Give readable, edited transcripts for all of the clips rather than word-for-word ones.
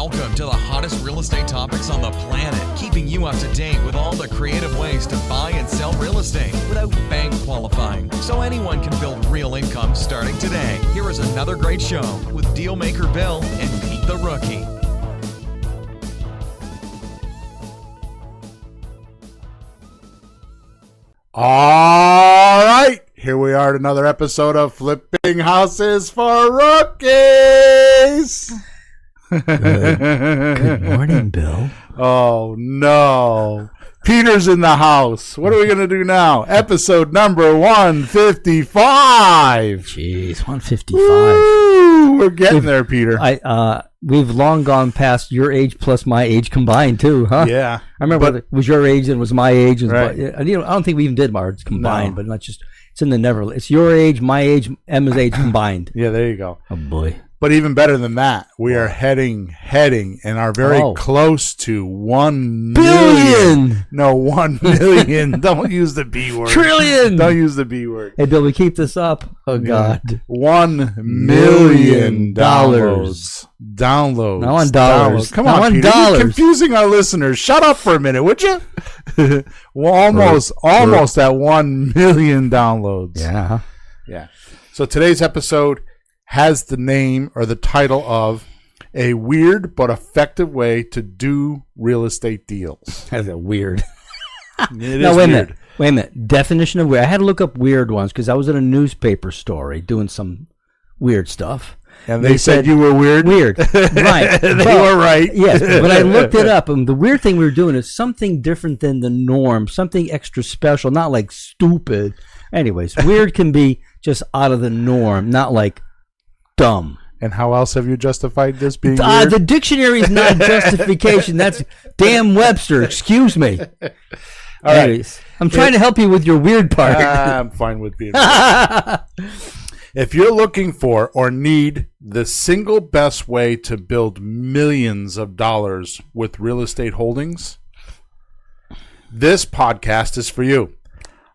Welcome to the hottest real estate topics on the planet, keeping you up to date with all the creative ways to buy and sell real estate without bank qualifying, so anyone can build real income starting today. Here is another great show with Dealmaker Bill and Pete the Rookie. All right, here we are at another episode of Flipping Houses for Rookies. Good morning, Bill. Oh, no. Peter's in the house. What are we going to do now? Episode number 155. Jeez, 155. Woo, we're getting there, Peter. We've long gone past your age plus my age combined, too, huh? Yeah. I remember it was your age and it was my age. And right. I don't think we even did ours combined, but not just, it's in the never. It's your age, my age, Emma's age combined. Yeah, there you go. Oh, boy. But even better than that, we are heading and are very close to 1 billion. No, 1 million. Don't use the B word. Trillion. Don't use the B word. Hey, Bill, we keep this up. Oh, God. $1 million downloads. Now on dollars. Come now on, Peter. dollars. You're confusing our listeners. Shut up for a minute, would you? Well, almost at 1 million downloads. Yeah. Yeah. So today's episode has the name or the title of A Weird But Effective Way to Do Real Estate Deals. That's a weird. It is weird. Wait a minute. Definition of weird. I had to look up weird ones because I was in a newspaper story doing some weird stuff. And they said you were weird? Weird. Right. They were right. Yes. But I looked it up, and the weird thing we were doing is something different than the norm, something extra special, not like stupid. Anyways, weird can be just out of the norm, not like dumb. And how else have you justified this being weird? The dictionary is not justification. That's damn Webster. Excuse me. All Anyways, right. I'm trying to help you with your weird part. I'm fine with being weird. If you're looking for or need the single best way to build millions of dollars with real estate holdings, this podcast is for you.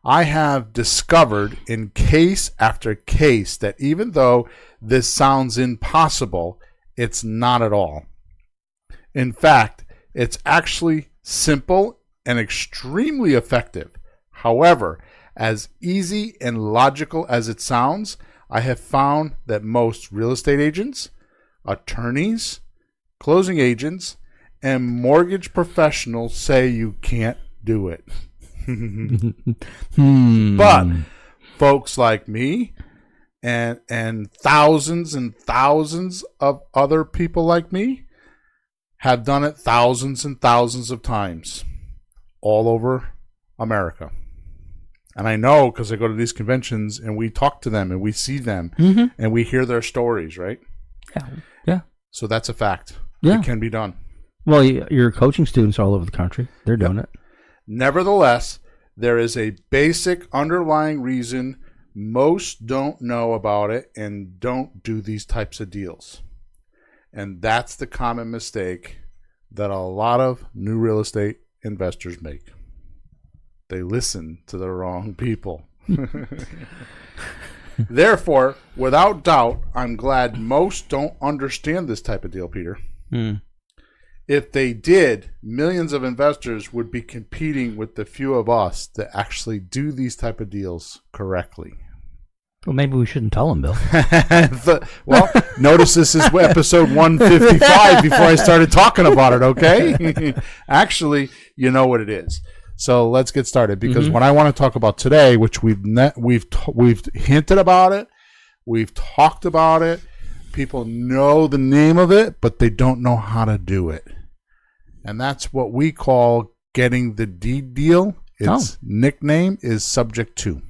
I have discovered in case after case that even though this sounds impossible, it's not at all. In fact, it's actually simple and extremely effective. However, as easy and logical as it sounds, I have found that most real estate agents, attorneys, closing agents, and mortgage professionals say you can't do it. But folks like me and thousands of other people like me have done it thousands and thousands of times all over America. And I know because I go to these conventions and we talk to them and we see them and we hear their stories, right? Yeah. So that's a fact. Yeah. It can be done. Well, you're coaching students all over the country. They're doing it. Nevertheless, there is a basic underlying reason most don't know about it and don't do these types of deals. And that's the common mistake that a lot of new real estate investors make. They listen to the wrong people. Therefore, without doubt, I'm glad most don't understand this type of deal, Peter. If they did, millions of investors would be competing with the few of us that actually do these type of deals correctly. Well, maybe we shouldn't tell them, Bill. Well, notice this is episode 155 before I started talking about it, okay? Actually, you know what it is. So let's get started because what I want to talk about today, which we've hinted about it, we've talked about it, people know the name of it, but they don't know how to do it. And that's what we call getting the deed deal. Its nickname is Subject To.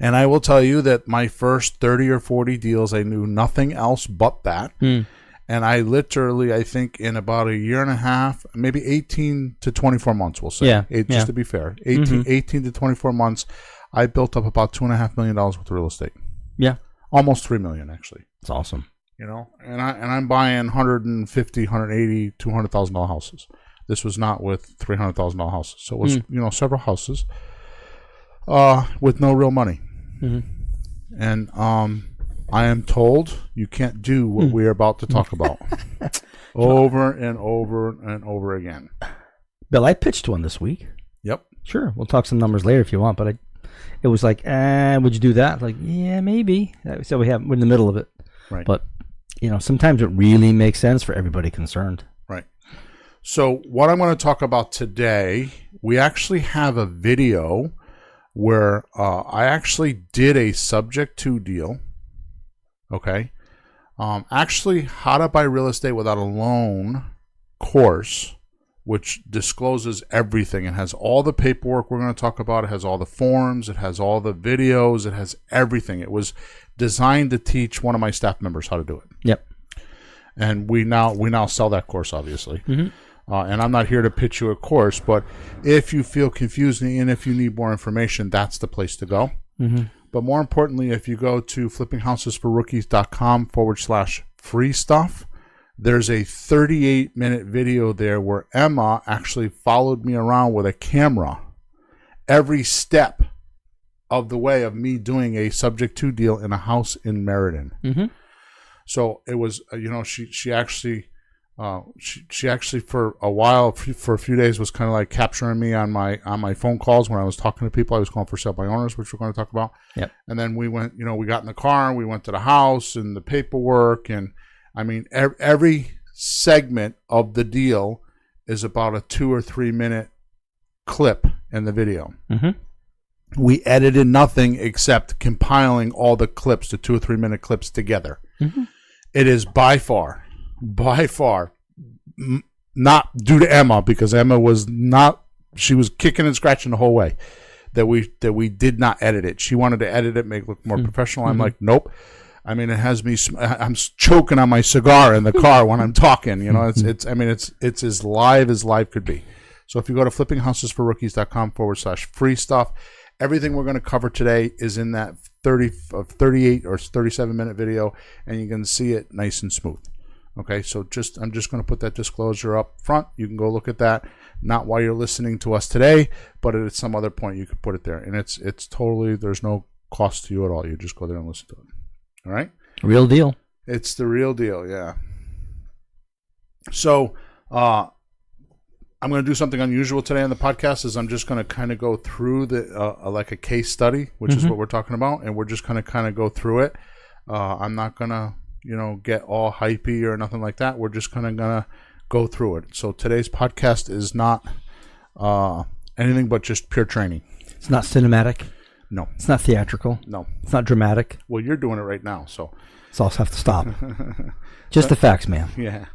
And I will tell you that my first 30 or 40 deals, I knew nothing else but that. And I literally, I think in about a year and a half, maybe 18 to 24 months, we'll say. Just to be fair. 18 to 24 months, I built up about $2.5 million worth of real estate. Yeah. Almost $3 million, actually. It's awesome. You know, and I'm buying 150, 180, $200,000 houses. This was not with $300,000 houses. So it was, several houses with no real money. And I am told you can't do what we are about to talk about over and over and over again. Bill, I pitched one this week. Yep. Sure, we'll talk some numbers later if you want, but it was like, would you do that? Like, yeah, maybe. So we're in the middle of it. Right. But, sometimes it really makes sense for everybody concerned. Right. So what I'm going to talk about today, we actually have a video where I actually did a subject to deal. Okay. Actually, How to Buy Real Estate Without a Loan course, which discloses everything. It has all the paperwork we're going to talk about. It has all the forms. It has all the videos. It has everything. It was designed to teach one of my staff members how to do it. Yep. And we now sell that course, obviously. Mm-hmm. And I'm not here to pitch you a course, but if you feel confused and if you need more information, that's the place to go. Mm-hmm. But more importantly, if you go to flippinghousesforrookies.com/free stuff, there's a 38-minute video there where Emma actually followed me around with a camera every step of the way of me doing a subject to deal in a house in Meriden. Mm-hmm. So it was, she actually for a while, for a few days, was kind of like capturing me on my phone calls when I was talking to people. I was calling for sale by owners, which we're going to talk about. Yep. And then we went, we got in the car and we went to the house and the paperwork. And I mean, every segment of the deal is about a 2 or 3 minute clip in the video. Mm-hmm. We edited nothing except compiling all the clips, the 2 or 3 minute clips together. Mm-hmm. It is by far, not due to Emma, because Emma she was kicking and scratching the whole way, that we did not edit it. She wanted to edit it, make it look more professional. I'm like, nope. I mean, it has me. I'm choking on my cigar in the car when I'm talking. It's as live could be. So if you go to flippinghousesforrookies.com/free stuff, everything we're going to cover today is in that 38 or 37 minute video, and you can see it nice and smooth. Okay, so I'm just going to put that disclosure up front. You can go look at that, not while you're listening to us today, but at some other point you could put it there. And it's totally, there's no cost to you at all. You just go there and listen to it. All right? Real deal. It's the real deal, yeah. So I'm going to do something unusual today on the podcast. Is I'm just going to kind of go through like a case study, which is what we're talking about, and we're just going to kind of go through it. I'm not going to get all hypey or nothing like that. We're just kind of going to go through it. So today's podcast is not anything but just pure training. It's not cinematic. No. It's not theatrical. No. It's not dramatic. Well, you're doing it right now, so. So I'll have to stop. Just the facts, man. Yeah.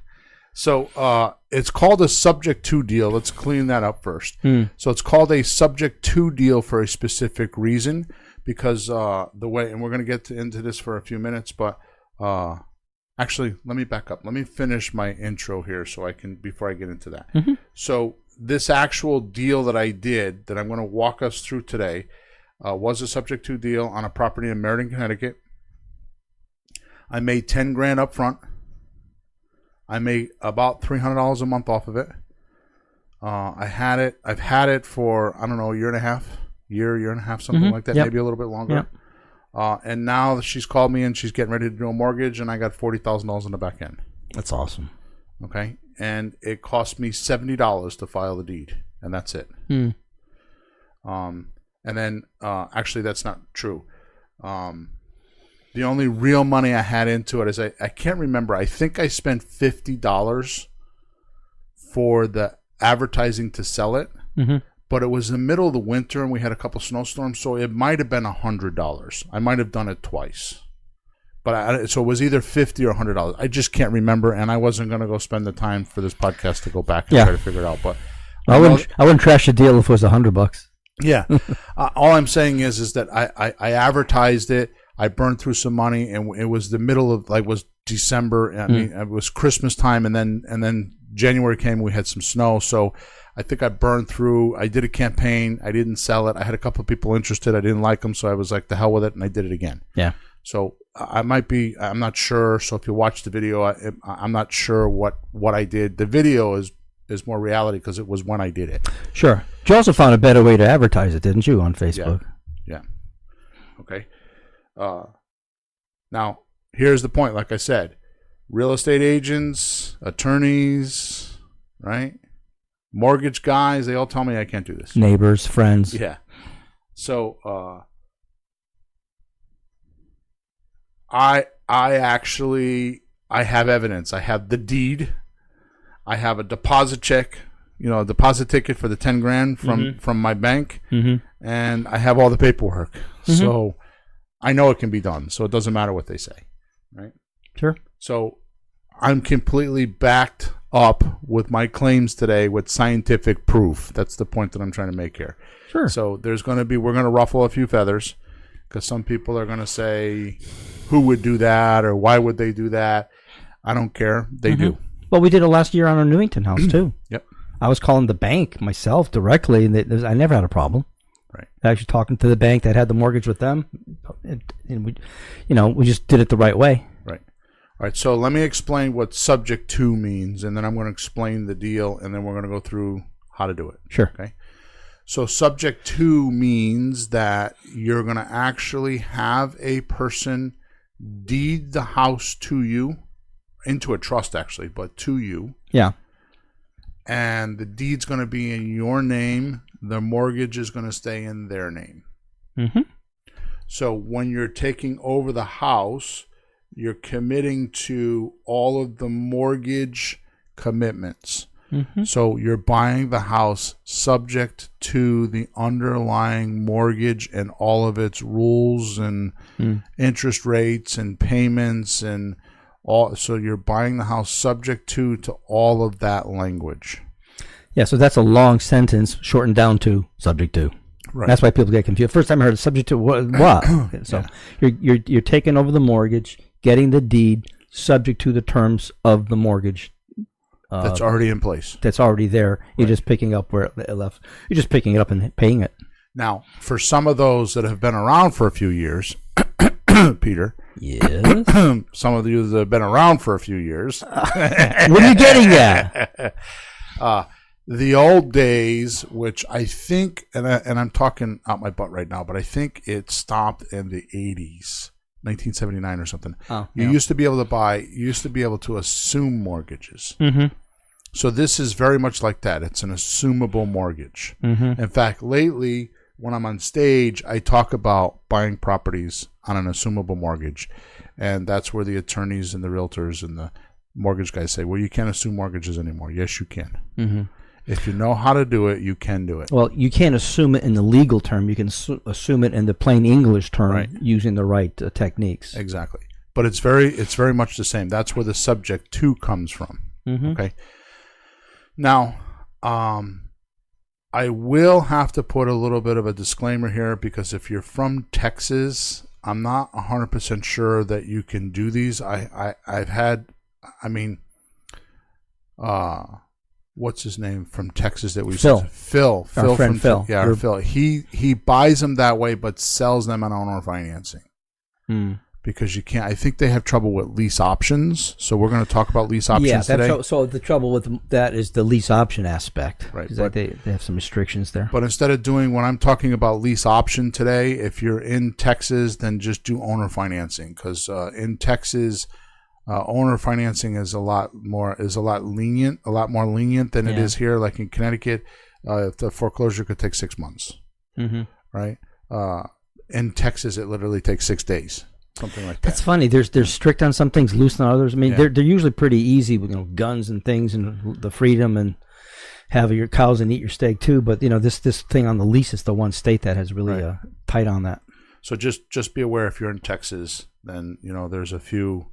So it's called a subject to deal. Let's clean that up first. So it's called a subject to deal for a specific reason, because the way, and we're going to get into this for a few minutes, but actually, let me back up. Let me finish my intro here before I get into that. Mm-hmm. So this actual deal that I did, that I'm going to walk us through today, was a subject to deal on a property in Meriden, Connecticut. I made $10,000 up front. I made about $300 a month off of it. I've had it for, I don't know, year and a half, something like that, maybe a little bit longer. Yep. And now she's called me and she's getting ready to do a mortgage, and I got $40,000 in the back end. That's awesome. Okay. And it cost me $70 to file the deed, and that's it. And then, actually, that's not true. The only real money I had into it is I can't remember. I think I spent $50 for the advertising to sell it, but it was the middle of the winter and we had a couple snowstorms, so it might have been $100. I might have done it twice, but so it was either $50 or $100. I just can't remember, and I wasn't going to go spend the time for this podcast to go back and try to figure it out. But I wouldn't trash a deal if it was $100. Yeah. All I'm saying is that I advertised it. I burned through some money, and it was the middle of, like, was December. I mean, it was Christmas time, and then January came. We had some snow, so I think I burned through. I did a campaign. I didn't sell it. I had a couple of people interested. I didn't like them, so I was like, the hell with it, and I did it again. Yeah. So I'm not sure. So if you watch the video, I'm not sure what I did. The video is more reality because it was when I did it. Sure. You also found a better way to advertise it, didn't you, on Facebook? Yeah. Okay. Now, here's the point. Like I said, real estate agents, attorneys, right? Mortgage guys, they all tell me I can't do this. Neighbors, friends. Yeah. So I actually have evidence. I have the deed. I have a deposit check, a deposit ticket for the 10 grand from my bank, and I have all the paperwork. So I know it can be done. So it doesn't matter what they say, right? Sure. So I'm completely backed up with my claims today with scientific proof. That's the point that I'm trying to make here. Sure. So we're going to ruffle a few feathers because some people are going to say, who would do that or why would they do that? I don't care. They do. Well, we did it last year on our Newington house too. Yep. I was calling the bank myself directly, and I never had a problem. Right. Actually talking to the bank that had the mortgage with them, and we just did it the right way. Right. All right. So let me explain what subject to means, and then I'm going to explain the deal, and then we're going to go through how to do it. Sure. Okay. So subject to means that you're going to actually have a person deed the house to you, into a trust actually, but to you. Yeah. And the deed's going to be in your name. The mortgage is going to stay in their name. So when you're taking over the house, you're committing to all of the mortgage commitments. So you're buying the house subject to the underlying mortgage and all of its rules and interest rates and payments and all. So you're buying the house subject to all of that language. Yeah, so that's a long sentence shortened down to subject to. Right. That's why people get confused. First time I heard subject to what? So you're taking over the mortgage, getting the deed subject to the terms of the mortgage. That's already in place. That's already there. You're just picking up where it left. You're just picking it up and paying it. Now, for some of those that have been around for a few years, Peter. Yes. Some of you that have been around for a few years. What are you getting at? The old days, which I think, and I'm talking out my butt right now, but I think it stopped in the 80s. 1979 or something. You used to be able to assume mortgages. So this is very much like that. It's an assumable mortgage. In fact, lately, when I'm on stage, I talk about buying properties on an assumable mortgage. And that's where the attorneys and the realtors and the mortgage guys say, well, you can't assume mortgages anymore. Yes, you can. If you know how to do it, you can do it. Well, you can't assume it in the legal term. You can assume it in the plain English term using the right techniques. Exactly. But it's very much the same. That's where the subject to comes from. Okay. Now, I will have to put a little bit of a disclaimer here because if you're from Texas, I'm not 100% sure that you can do these. What's his name from Texas that we Phil. Phil. Our friend Phil. Yeah, Phil. He buys them that way, but sells them on owner financing because you can't. I think they have trouble with lease options. So we're going to talk about lease options today. So the trouble with that is the lease option aspect. Right. They have some restrictions there. But instead of doing when I'm talking about lease option today, if you're in Texas, then just do owner financing because in Texas. Owner financing is a lot more lenient than it is here. Like in Connecticut, the foreclosure could take 6 months, right? In Texas, it literally takes 6 days, something like that. That's funny. There's strict on some things, loose on others. I mean, they're usually pretty easy with guns and things and the freedom and have your cows and eat your steak too. But this thing on the lease is the one state that has really tight on that. So just be aware if you're in Texas, then there's a few.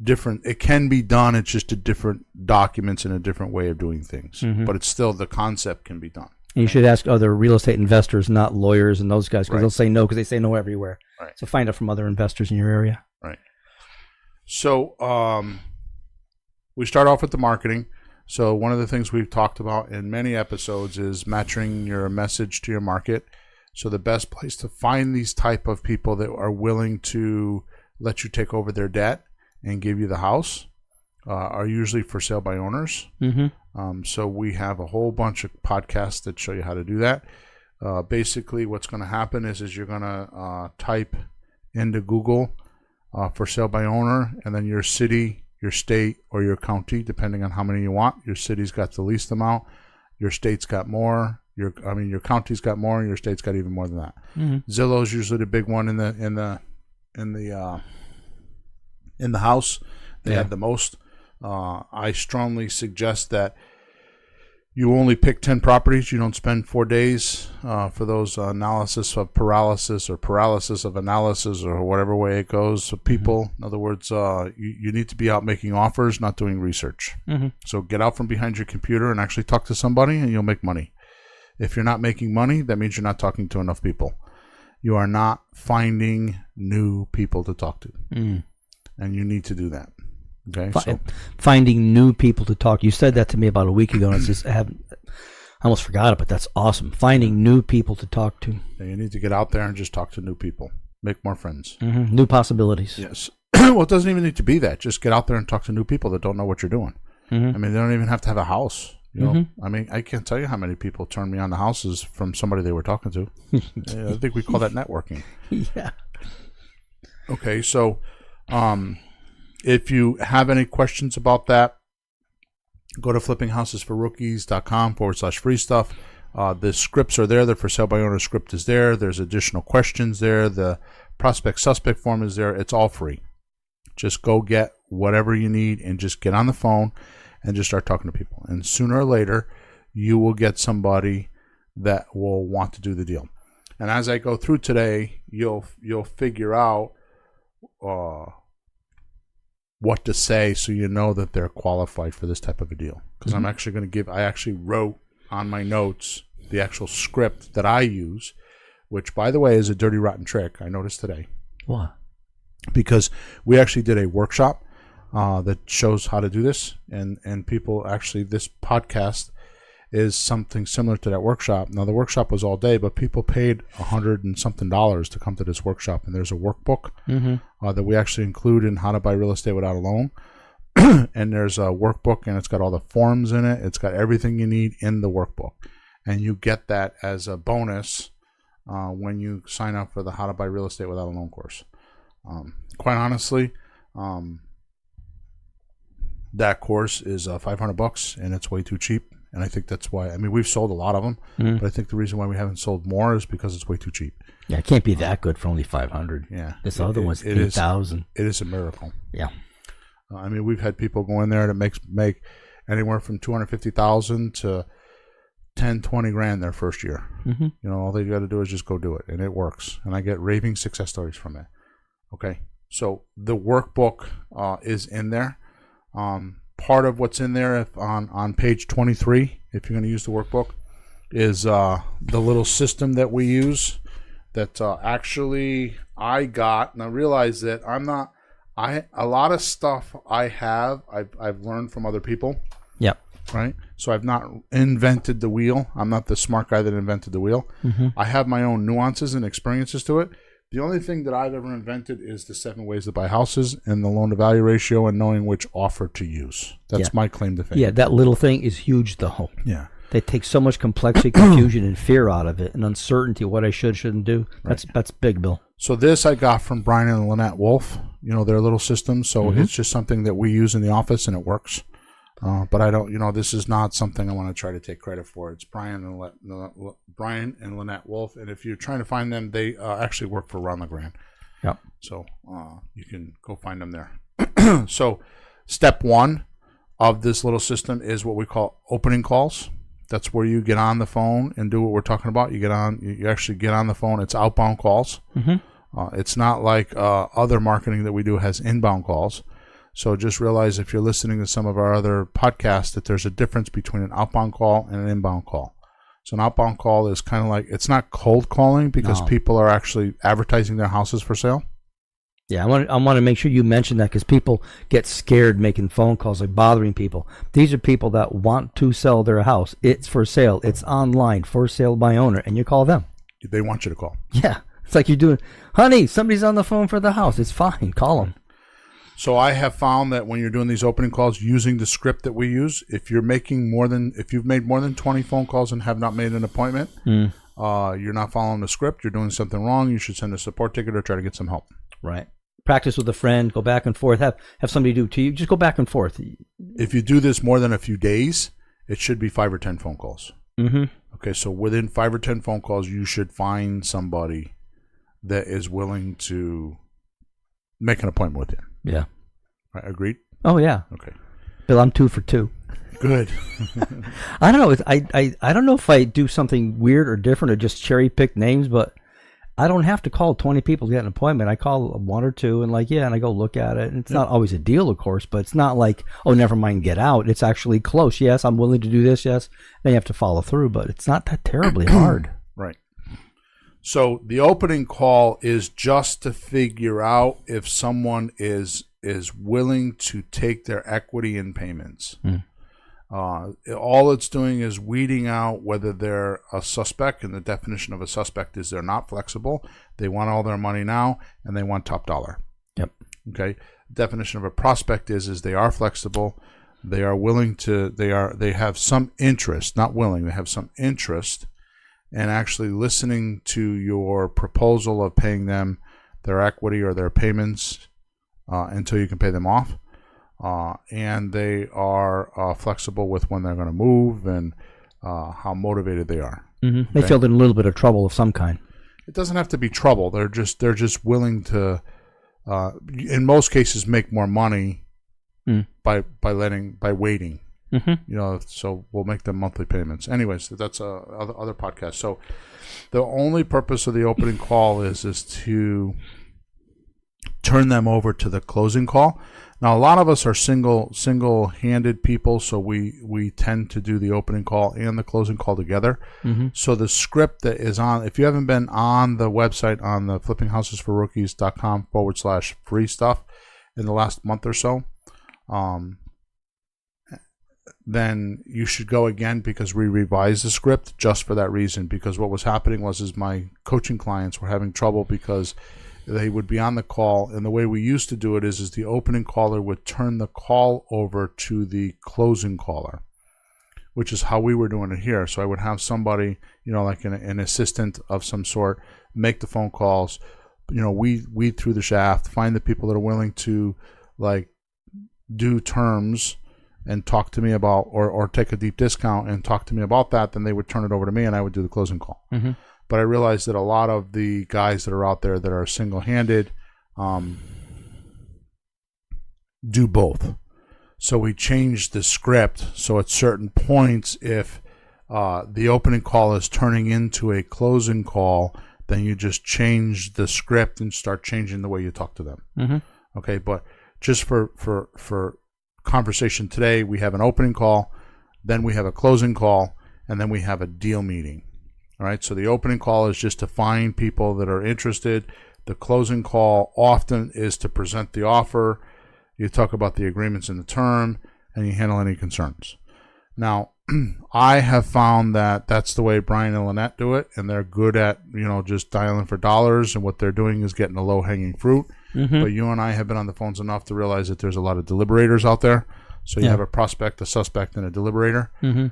Different. It can be done. It's just a different documents and a different way of doing things. But it's still the concept can be done. And you should ask other real estate investors, not lawyers and those guys, because they'll say no because they say no everywhere. Right. So find out from other investors in your area. Right. So we start off with the marketing. So one of the things we've talked about in many episodes is matching your message to your market. So the best place to find these type of people that are willing to let you take over their debt and give you the house are usually for sale by owners. So we have a whole bunch of podcasts that show you how to do that. Basically, what's going to happen is you're going to type into Google for sale by owner, and then your city, your state, or your county, depending on how many you want. Your city's got the least amount. Your state's got more. Your county's got more, and your state's got even more than that. Zillow's usually the big one in the house. They have the most. I strongly suggest that you only pick 10 properties. You don't spend 4 days for those analysis of paralysis or paralysis of analysis or whatever way it goes. So people, in other words, you need to be out making offers, not doing research. So get out from behind your computer and actually talk to somebody, and you'll make money. If you're not making money, that means you're not talking to enough people. You are not finding new people to talk to. And you need to do that. Okay, finding new people to talk. You said that to me about a week ago, and I almost forgot it, but that's awesome. Finding new people to talk to. And you need to get out there and just talk to new people. Make more friends. New possibilities. Yes. Well, it doesn't even need to be that. Just get out there and talk to new people that don't know what you're doing. I mean, they don't even have to have a house. You know, I mean, I can't tell you how many people turned me on to houses from somebody they were talking to. I think we call that networking. Yeah. Okay, so if you have any questions about that, go to flippinghousesforrookies.com/free stuff. The scripts are there. The for sale by owner script is there. There's additional questions there. The prospect suspect form is there. It's all free. Just go get whatever you need and just get on the phone and just start talking to people. And sooner or later, you will get somebody that will want to do the deal. And as I go through today, you'll figure out what to say so you know that they're qualified for this type of a deal. Because I'm actually going to I actually wrote on my notes the actual script that I use, which, by the way, is a dirty, rotten trick I noticed today. What? Because we actually did a workshop that shows how to do this, and people actually, this podcast is something similar to that workshop. Now, the workshop was all day, but people paid $100 and something to come to this workshop, and there's a workbook that we actually include in How to Buy Real Estate Without a Loan. And there's a workbook, and it's got all the forms in it. It's got everything you need in the workbook, and you get that as a bonus when you sign up for the How to Buy Real Estate Without a Loan course. Quite honestly, that course is $500, and it's way too cheap. And I think that's why. I mean, we've sold a lot of them, but I think the reason why we haven't sold more is because it's way too cheap. Yeah, it can't be that good for only $500. Yeah, this other one's $8,000. It is a miracle. Yeah, I mean, we've had people go in there that make anywhere from $250,000 to $10-20 their first year. You know, all they got to do is just go do it, and it works. And I get raving success stories from it. Okay, so the workbook is in there. Part of what's in there on page 23, if you're going to use the workbook, is the little system that we use that actually I got. And I realize that a lot of stuff I've learned from other people. Yep. Right? So I've not invented the wheel. I'm not the smart guy that invented the wheel. I have my own nuances and experiences to it. The only thing that I've ever invented is the 7 ways to buy houses and the loan to value ratio and knowing which offer to use. That's my claim to fame. Yeah, that little thing is huge, though. Yeah. They take so much complexity, confusion, and fear out of it, and uncertainty, what I shouldn't do. That's big, Bill. So this I got from Brian and Lynette Wolf, their little system. So it's just something that we use in the office, and it works. But I don't, this is not something I want to try to take credit for. It's Brian and Lynette Wolf. And if you're trying to find them, they actually work for Ron LeGrand. Yep. So you can go find them there. So step 1 of this little system is what we call opening calls. That's where you get on the phone and do what we're talking about. You actually get on the phone. It's outbound calls. It's not like other marketing that we do has inbound calls. So just realize if you're listening to some of our other podcasts that there's a difference between an outbound call and an inbound call. So an outbound call is kind of like, it's not cold calling because people are actually advertising their houses for sale. Yeah, I want to make sure you mention that because people get scared making phone calls, like bothering people. These are people that want to sell their house. It's for sale. It's online, for sale by owner, and you call them. They want you to call. Yeah, it's like you're doing, honey, somebody's on the phone for the house. It's fine. Call them. So I have found that when you're doing these opening calls using the script that we use, if you've made more than 20 phone calls and have not made an appointment, you're not following the script. You're doing something wrong. You should send a support ticket or try to get some help. Right. practice with a friend, go back and forth, have somebody do it to you. Just go back and forth. If you do this more than a few days, it should be 5 or 10 phone calls. Mm-hmm. Okay, so within 5 or 10 phone calls, you should find somebody that is willing to make an appointment with you. Yeah. Right, agreed? Oh, yeah. Okay. Bill, I'm 2 for 2. Good. I don't know. I don't know if I do something weird or different or just cherry pick names, but I don't have to call 20 people to get an appointment. I call 1 or 2 and and I go look at it. And it's not always a deal, of course, but it's not like, oh, never mind, get out. It's actually close. Yes, I'm willing to do this. Yes. Then you have to follow through, but it's not that terribly hard. Right. So the opening call is just to figure out if someone is willing to take their equity in payments. All it's doing is weeding out whether they're a suspect, and the definition of a suspect is they're not flexible, they want all their money now, and they want top dollar. Yep. Okay. Definition of a prospect is they are flexible, they are willing to, they have some interest, not willing, they have some interest in actually listening to your proposal of paying them their equity or their payments until you can pay them off. And they are flexible with when they're going to move and how motivated they are. Mm-hmm. Okay? They feel in a little bit of trouble of some kind. It doesn't have to be trouble. They're just willing to, in most cases, make more money by waiting. Mm-hmm. So we'll make them monthly payments. Anyways, that's other podcast. So the only purpose of the opening call is to turn them over to the closing call. Now, a lot of us are single-handed people, so we tend to do the opening call and the closing call together. Mm-hmm. So the script that is on, if you haven't been on the website on the flippinghousesforrookies.com/free stuff in the last month or so, then you should go again, because we revised the script just for that reason. Because what was happening was my coaching clients were having trouble because they would be on the call, and the way we used to do it is the opening caller would turn the call over to the closing caller, which is how we were doing it here. So I would have somebody, like an assistant of some sort, make the phone calls, weed through the shaft, find the people that are willing to do terms and talk to me about, or take a deep discount and talk to me about that. Then they would turn it over to me and I would do the closing call. Mm-hmm. But I realized that a lot of the guys that are out there that are single-handed do both. So we changed the script. So at certain points, if the opening call is turning into a closing call, then you just change the script and start changing the way you talk to them. Mm-hmm. Okay, but just for conversation today, we have an opening call, then we have a closing call, and then we have a deal meeting. All right, so the opening call is just to find people that are interested. The closing call often is to present the offer. You talk about the agreements in the term, and you handle any concerns. Now, I have found that that's the way Brian and Lynette do it, and they're good at, just dialing for dollars, and what they're doing is getting the low-hanging fruit. Mm-hmm. But you and I have been on the phones enough to realize that there's a lot of deliberators out there. So you have a prospect, a suspect, and a deliberator. Mm-hmm.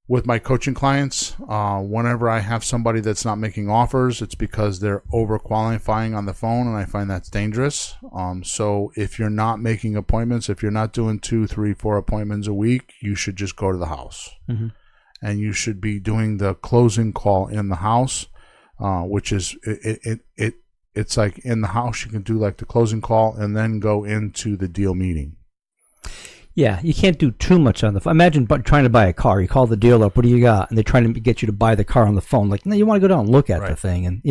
With my coaching clients, whenever I have somebody that's not making offers, it's because they're overqualifying on the phone, and I find that's dangerous. So if you're not making appointments, if you're not doing 2, 3, 4 appointments a week, you should just go to the house. Mm-hmm. And you should be doing the closing call in the house, which is it's like in the house you can do like the closing call and then go into the deal meeting. Yeah, you can't do too much on the phone. Imagine trying to buy a car. You call the dealer up, what do you got? And they're trying to get you to buy the car on the phone. No, you want to go down and look at the thing and,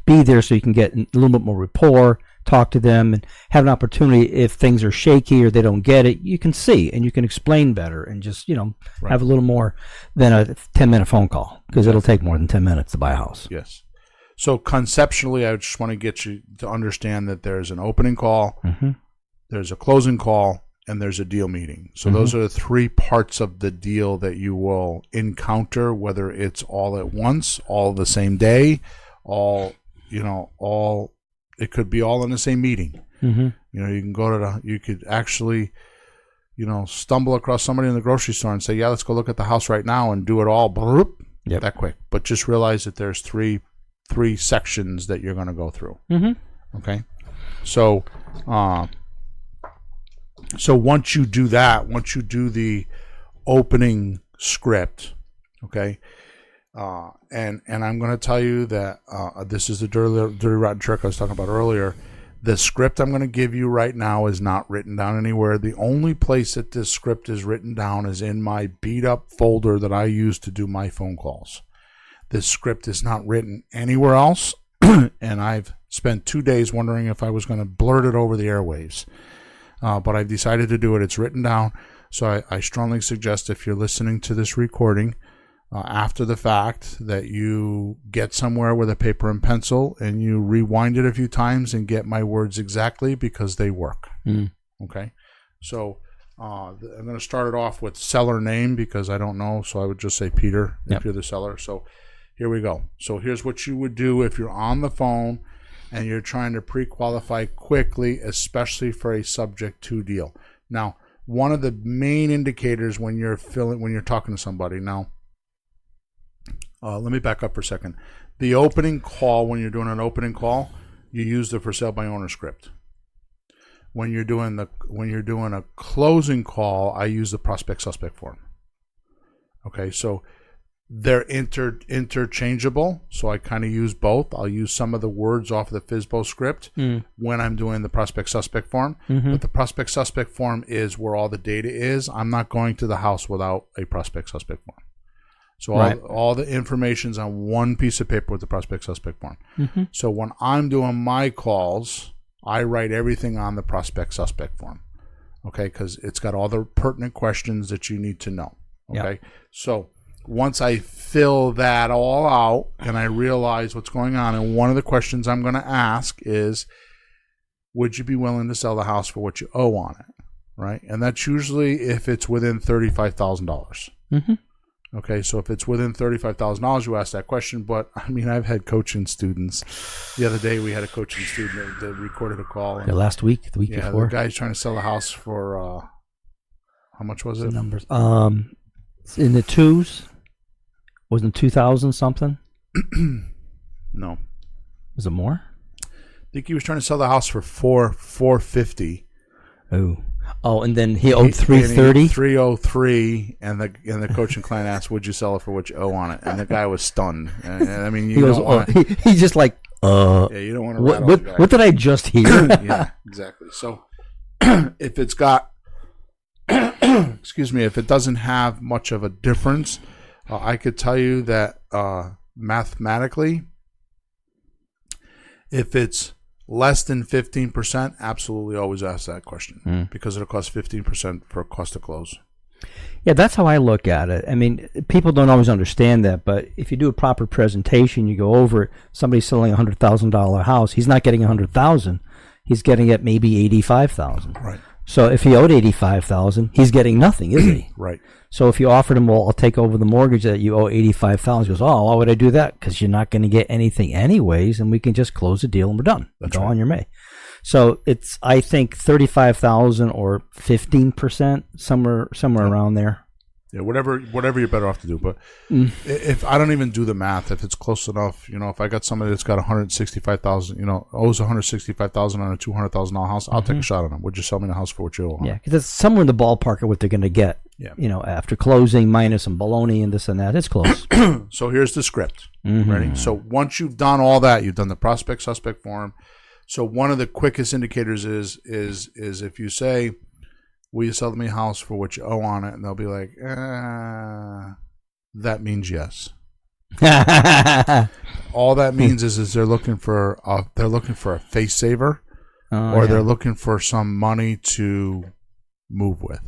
be there so you can get a little bit more rapport, talk to them, and have an opportunity. If things are shaky or they don't get it, you can see and you can explain better and just, have a little more than a 10-minute phone call, because it'll take more than 10 minutes to buy a house. Yes. So conceptually, I just want to get you to understand that there's an opening call, mm-hmm. there's a closing call, and there's a deal meeting. So mm-hmm. those are the 3 parts of the deal that you will encounter, whether it's all at once, all the same day, it could be all in the same meeting. Mm-hmm. You can go you could actually, stumble across somebody in the grocery store and say, yeah, let's go look at the house right now, and do it all that quick. But just realize that there's three sections that you're going to go through. Mm-hmm. Okay. So, so once you do that, once you do the opening script, okay, and I'm going to tell you that this is the dirty rotten trick I was talking about earlier. The script I'm going to give you right now is not written down anywhere. The only place that this script is written down is in my beat up folder that I use to do my phone calls. This script is not written anywhere else, and I've spent 2 days wondering if I was going to blurt it over the airwaves. But I've decided to do it. It's written down. So I strongly suggest if you're listening to this recording after the fact that you get somewhere with a paper and pencil and you rewind it a few times and get my words exactly, because they work. Okay. So I'm going to start it off with seller name because I don't know. So I would just say Peter if you're the seller. So here we go. So here's what you would do if you're on the phone and you're trying to pre-qualify quickly, especially for a subject to deal. Now, one of the main indicators when you're talking to somebody. Now, let me back up for a second. The opening call, when you're doing an opening call, you use the for sale by owner script. When you're doing a closing call, I use the prospect suspect form. Okay, so they're interchangeable, so I kind of use both. I'll use some of the words off the FSBO script when I'm doing the prospect suspect form. But the prospect suspect form is where all the data is. I'm not going to the house without a prospect suspect form. So all the information's on one piece of paper with the prospect suspect form. So when I'm doing my calls, I write everything on the prospect suspect form. Okay, because it's got all the pertinent questions that you need to know. Okay, so once I fill that all out and I realize what's going on, and one of the questions I'm going to ask is, would you be willing to sell the house for what you owe on it? Right, and that's usually if it's within $35,000. Okay, so if it's within $35,000, you ask that question. But I mean, I've had coaching students. The other day, we had a coaching student that recorded a call. And, last week, the week before. The guy's trying to sell the house for how much was it? The numbers. In the twos. Wasn't it 2,000 something? No. Was it more? I think he was trying to sell the house for $450. Oh, and then he owed $330. $303, and the coaching client asked, "Would you sell it for what you owe on it?" And the guy was stunned. And I mean, he's just like, yeah, you don't want to rattle the guy. What did I just hear? Yeah, exactly. So if it's got, excuse me, if it doesn't have much of a difference, I could tell you that mathematically, if it's less than 15%, absolutely always ask that question because it'll cost 15% for cost to close. Yeah, that's how I look at it. I mean, people don't always understand that, but if you do a proper presentation, you go over it, somebody's selling a $100,000 house, he's not getting $100,000, he's getting it maybe $85,000. Right. So if he owed $85,000, he's getting nothing, is he? Right. So if you offered him, well, I'll take over the mortgage that you owe $85,000, he goes, oh, why would I do that? Because you're not going to get anything anyways, and we can just close the deal and we're done. That's Go right. on your May. So it's, I think, 35,000 or 15%, somewhere around there. Yeah, whatever you're better off to do. But if I don't even do the math, if it's close enough, if I got somebody that's got $165,000, owes $165,000 on a $200,000 house, I'll take a shot on them. Would you sell me the house for what you owe? Yeah, because it's somewhere in the ballpark of what they're going to get. Yeah. After closing, minus some baloney and this and that, it's close. So here's the script. Ready? So once you've done all that, you've done the prospect suspect form. So one of the quickest indicators is if you say, will you sell me a house for what you owe on it? And they'll be like, that means yes. All that means is they're looking for a face saver, or they're looking for some money to move with.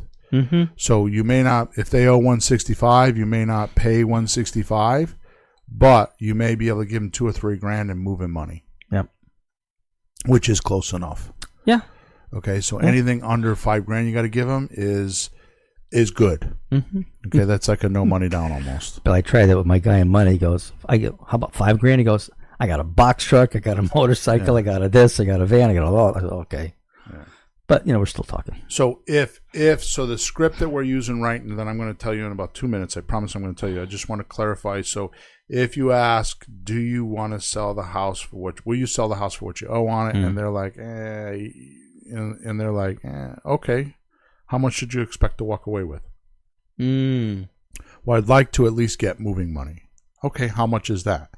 So you may not, if they owe $165, you may not pay $165, but you may be able to give them $2,000 or $3,000 and move in money. Yep. Which is close enough. Yeah. Okay, so anything under $5,000 you got to give them is good. Okay, that's like a no money down almost. But I tried that with my guy in money. He goes, how about $5,000? He goes, I got a box truck, I got a motorcycle, I got a this, I got a van, I got a lot. I said, okay. Yeah. But we're still talking. So if so, the script that we're using right, and then I'm going to tell you in about 2 minutes. I promise I'm going to tell you. I just want to clarify. So if you ask, do you want to sell the house for what? Will you sell the house for what you owe on it? And they're like, and they're like, okay. How much should you expect to walk away with? Well, I'd like to at least get moving money. Okay, how much is that?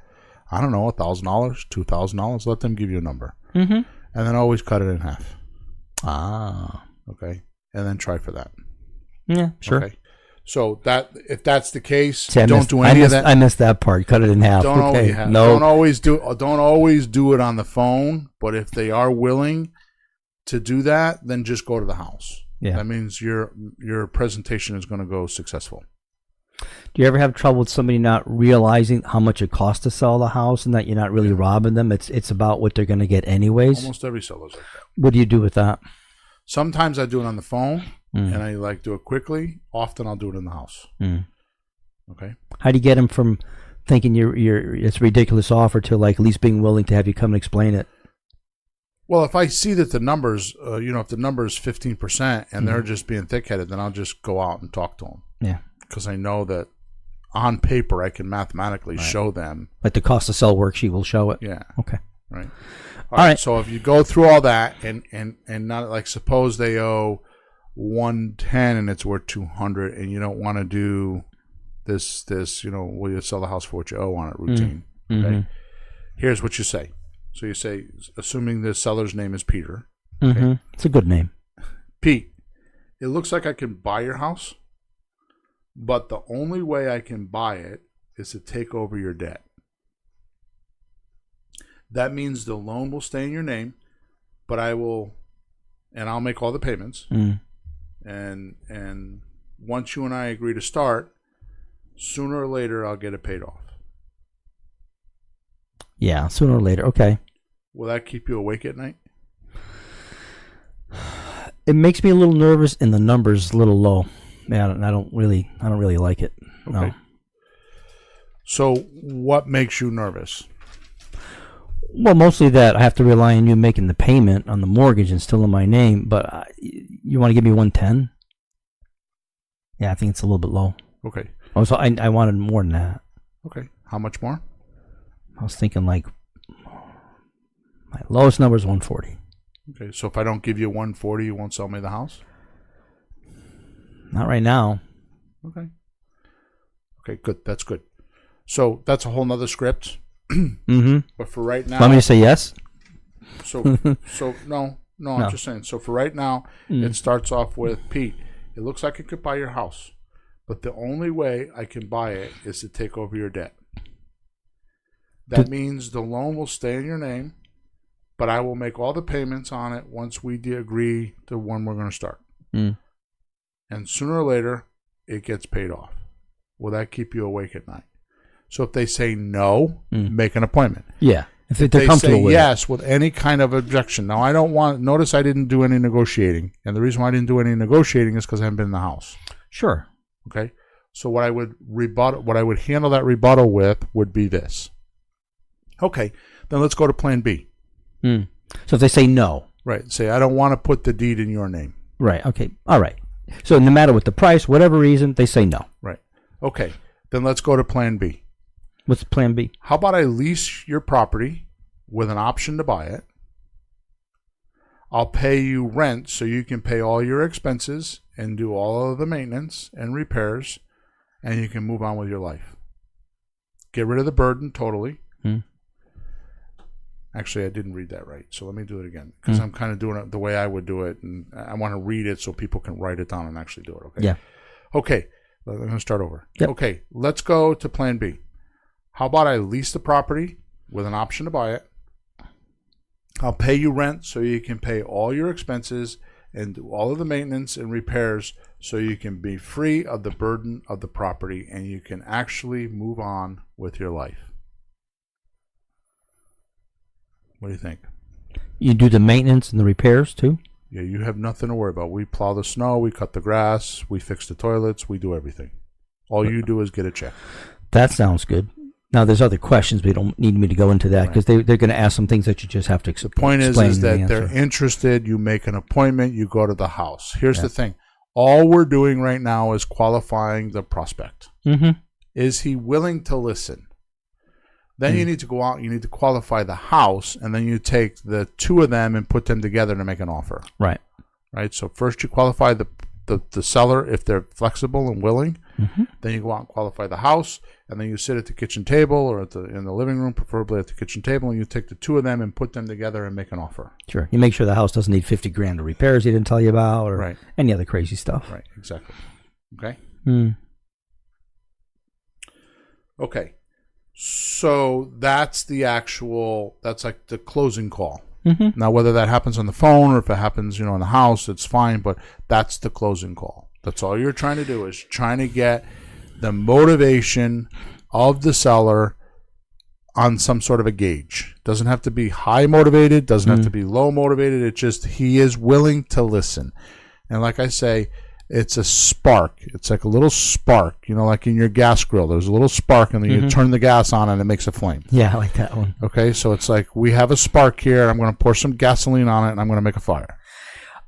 I don't know, $1,000, $2,000. Let them give you a number, and then always cut it in half. Okay, and then try for that. Yeah, sure. Okay. So that if that's the case, don't do any of that. I missed that part. Cut it in half. Don't always do it on the phone. But if they are willing to do that, then just go to the house. Yeah, that means your presentation is going to go successful. Do you ever have trouble with somebody not realizing how much it costs to sell the house and that you're not really robbing them? It's about what they're going to get anyways. Almost every seller's like that. What do you do with that? Sometimes I do it on the phone, and I do it quickly. Often I'll do it in the house. Okay. How do you get them from thinking it's a ridiculous offer to at least being willing to have you come and explain it? Well, if I see that the numbers, if the number is 15% and they're just being thick-headed, then I'll just go out and talk to them. Yeah. Because I know that on paper I can mathematically show them. Like the cost to sell worksheet will show it? Yeah. Okay. Right. All right. So if you go through all that and not suppose they owe 110 and it's worth 200 and you don't want to do this, will you sell the house for what you owe on it routine? Okay. Here's what you say. So you say, assuming the seller's name is Peter. Okay? It's a good name. Pete, it looks like I can buy your house, but the only way I can buy it is to take over your debt. That means the loan will stay in your name, but I'll make all the payments. And once you and I agree to start, sooner or later I'll get it paid off. Yeah, sooner or later. Okay. Will that keep you awake at night? It makes me a little nervous, and the number's a little low. Yeah, I don't really like it. Okay. No. So, what makes you nervous? Well, mostly that I have to rely on you making the payment on the mortgage and still in my name. But you want to give me 110? Yeah, I think it's a little bit low. Okay. Also, I wanted more than that. Okay. How much more? I was thinking my lowest number is 140. Okay, so if I don't give you 140, you won't sell me the house? Not right now. Okay. Okay, good. That's good. So that's a whole nother script. But for right now, want me to say yes? So no. I'm just saying. So for right now, it starts off with Pete. It looks like I could buy your house, but the only way I can buy it is to take over your debt. That means the loan will stay in your name, but I will make all the payments on it once we agree to when we're going to start. And sooner or later, it gets paid off. Will that keep you awake at night? So if they say no, make an appointment. Yeah. If they're they comfortable say with yes with any kind of objection. Now, notice I didn't do any negotiating. And the reason why I didn't do any negotiating is because I haven't been in the house. Sure. Okay. So what I would handle that rebuttal with would be this. Okay, then let's go to plan B. So if they say no. Right. Say, I don't want to put the deed in your name. Right. Okay. All right. So no matter what the price, whatever reason, they say no. Right. Okay. Then let's go to plan B. What's plan B? How about I lease your property with an option to buy it? I'll pay you rent so you can pay all your expenses and do all of the maintenance and repairs, and you can move on with your life. Get rid of the burden totally. Actually, I didn't read that right, so let me do it again because I'm kind of doing it the way I would do it, and I want to read it so people can write it down and actually do it. Okay. Yeah. Okay. I'm going to start over. Yep. Okay. Let's go to plan B. How about I lease the property with an option to buy it? I'll pay you rent so you can pay all your expenses and do all of the maintenance and repairs so you can be free of the burden of the property and you can actually move on with your life. What do you think? You do the maintenance and the repairs too? Yeah, you have nothing to worry about. We plow the snow, we cut the grass, we fix the toilets, we do everything. All you do is get a check. That sounds good. Now, there's other questions. We don't need me to go into that because they're going to ask some things that you just have to explain. The point is that the they're interested. You make an appointment. You go to the house. Here's the thing. All we're doing right now is qualifying the prospect. Mm-hmm. Is he willing to listen? Then you need to go out. You need to qualify the house, and then you take the two of them and put them together to make an offer. Right. Right. So first you qualify the seller if they're flexible and willing. Mm-hmm. Then you go out and qualify the house, and then you sit at the kitchen table or in the living room, preferably at the kitchen table, and you take the two of them and put them together and make an offer. Sure. You make sure the house doesn't need $50,000 of repairs he didn't tell you about, or Right. any other crazy stuff. Right. Exactly. Okay. Okay. So that's like the closing call. Mm-hmm. Now, whether that happens on the phone or if it happens, in the house, it's fine, but that's the closing call. That's all you're trying to do is trying to get the motivation of the seller on some sort of a gauge. Doesn't have to be high motivated, doesn't have to be low motivated. It's just he is willing to listen. And like I say, it's a spark. It's like a little spark, like in your gas grill. There's a little spark, and then you turn the gas on, and it makes a flame. Yeah, I like that one. Okay, so it's like we have a spark here. I'm going to pour some gasoline on it, and I'm going to make a fire.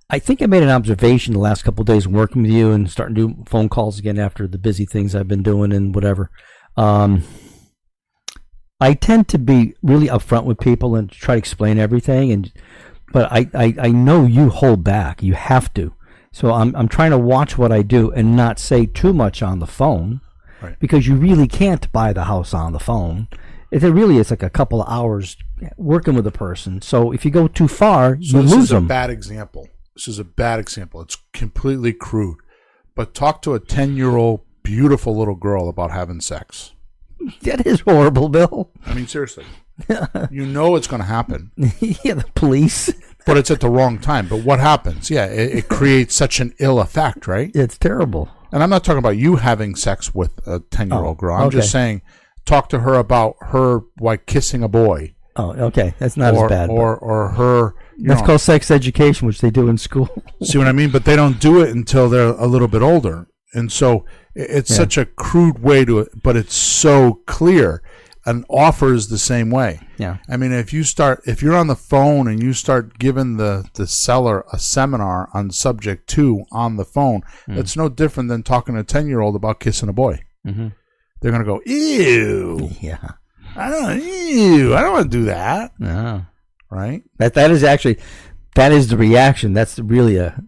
I think I made an observation the last couple of days working with you and starting to do phone calls again after the busy things I've been doing and whatever. I tend to be really upfront with people and try to explain everything, but I know you hold back. You have to. So I'm trying to watch what I do and not say too much on the phone, right? Because you really can't buy the house on the phone. It really is like a couple of hours working with a person. So if you go too far, you lose them. This is a bad example. It's completely crude. But talk to a 10-year-old beautiful little girl about having sex. That is horrible, Bill. I mean, seriously. You know it's going to happen. Yeah, the police. But it's at the wrong time. But what happens? Yeah, it creates such an ill effect, right? It's terrible. And I'm not talking about you having sex with a 10-year-old girl. I'm just saying, talk to her about her like kissing a boy. Oh, okay. That's not as bad. Or her. That's called sex education, which they do in school. See what I mean? But they don't do it until they're a little bit older. And so it's such a crude way to it, but it's so clear. An offer is the same way. Yeah. I mean, if you're on the phone and you start giving the seller a seminar on subject 2 on the phone, it's no different than talking to a 10-year-old about kissing a boy. Mm-hmm. They're going to go, ew. Yeah. I don't want to do that. No. Right? That is the reaction. That's really a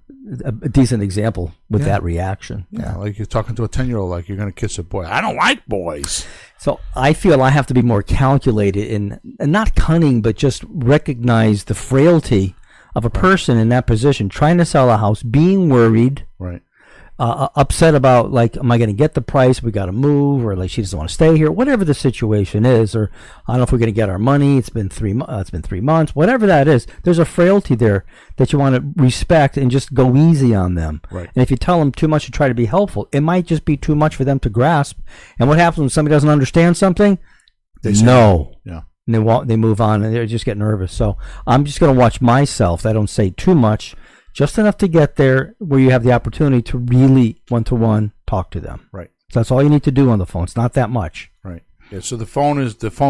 decent example with that reaction. Yeah, like you're talking to a 10-year-old like you're going to kiss a boy. I don't like boys. So I feel I have to be more calculated and not cunning, but just recognize the frailty of a person in that position, trying to sell a house, being worried, right, upset about, like, am I going to get the price? We got to move, or like she doesn't want to stay here, whatever the situation is, or I don't know if we're going to get our money. It's been 3 months, whatever that is. There's a frailty there that you want to respect and just go easy on them. Right. And if you tell them too much to try to be helpful, it might just be too much for them to grasp. And what happens when somebody doesn't understand something? They say no. Yeah. And they move on, and they just get nervous. So I'm just going to watch myself. I don't say too much. Just enough to get there where you have the opportunity to really one-to-one talk to them. Right. So that's all you need to do on the phone. It's not that much. Right. Yeah. So the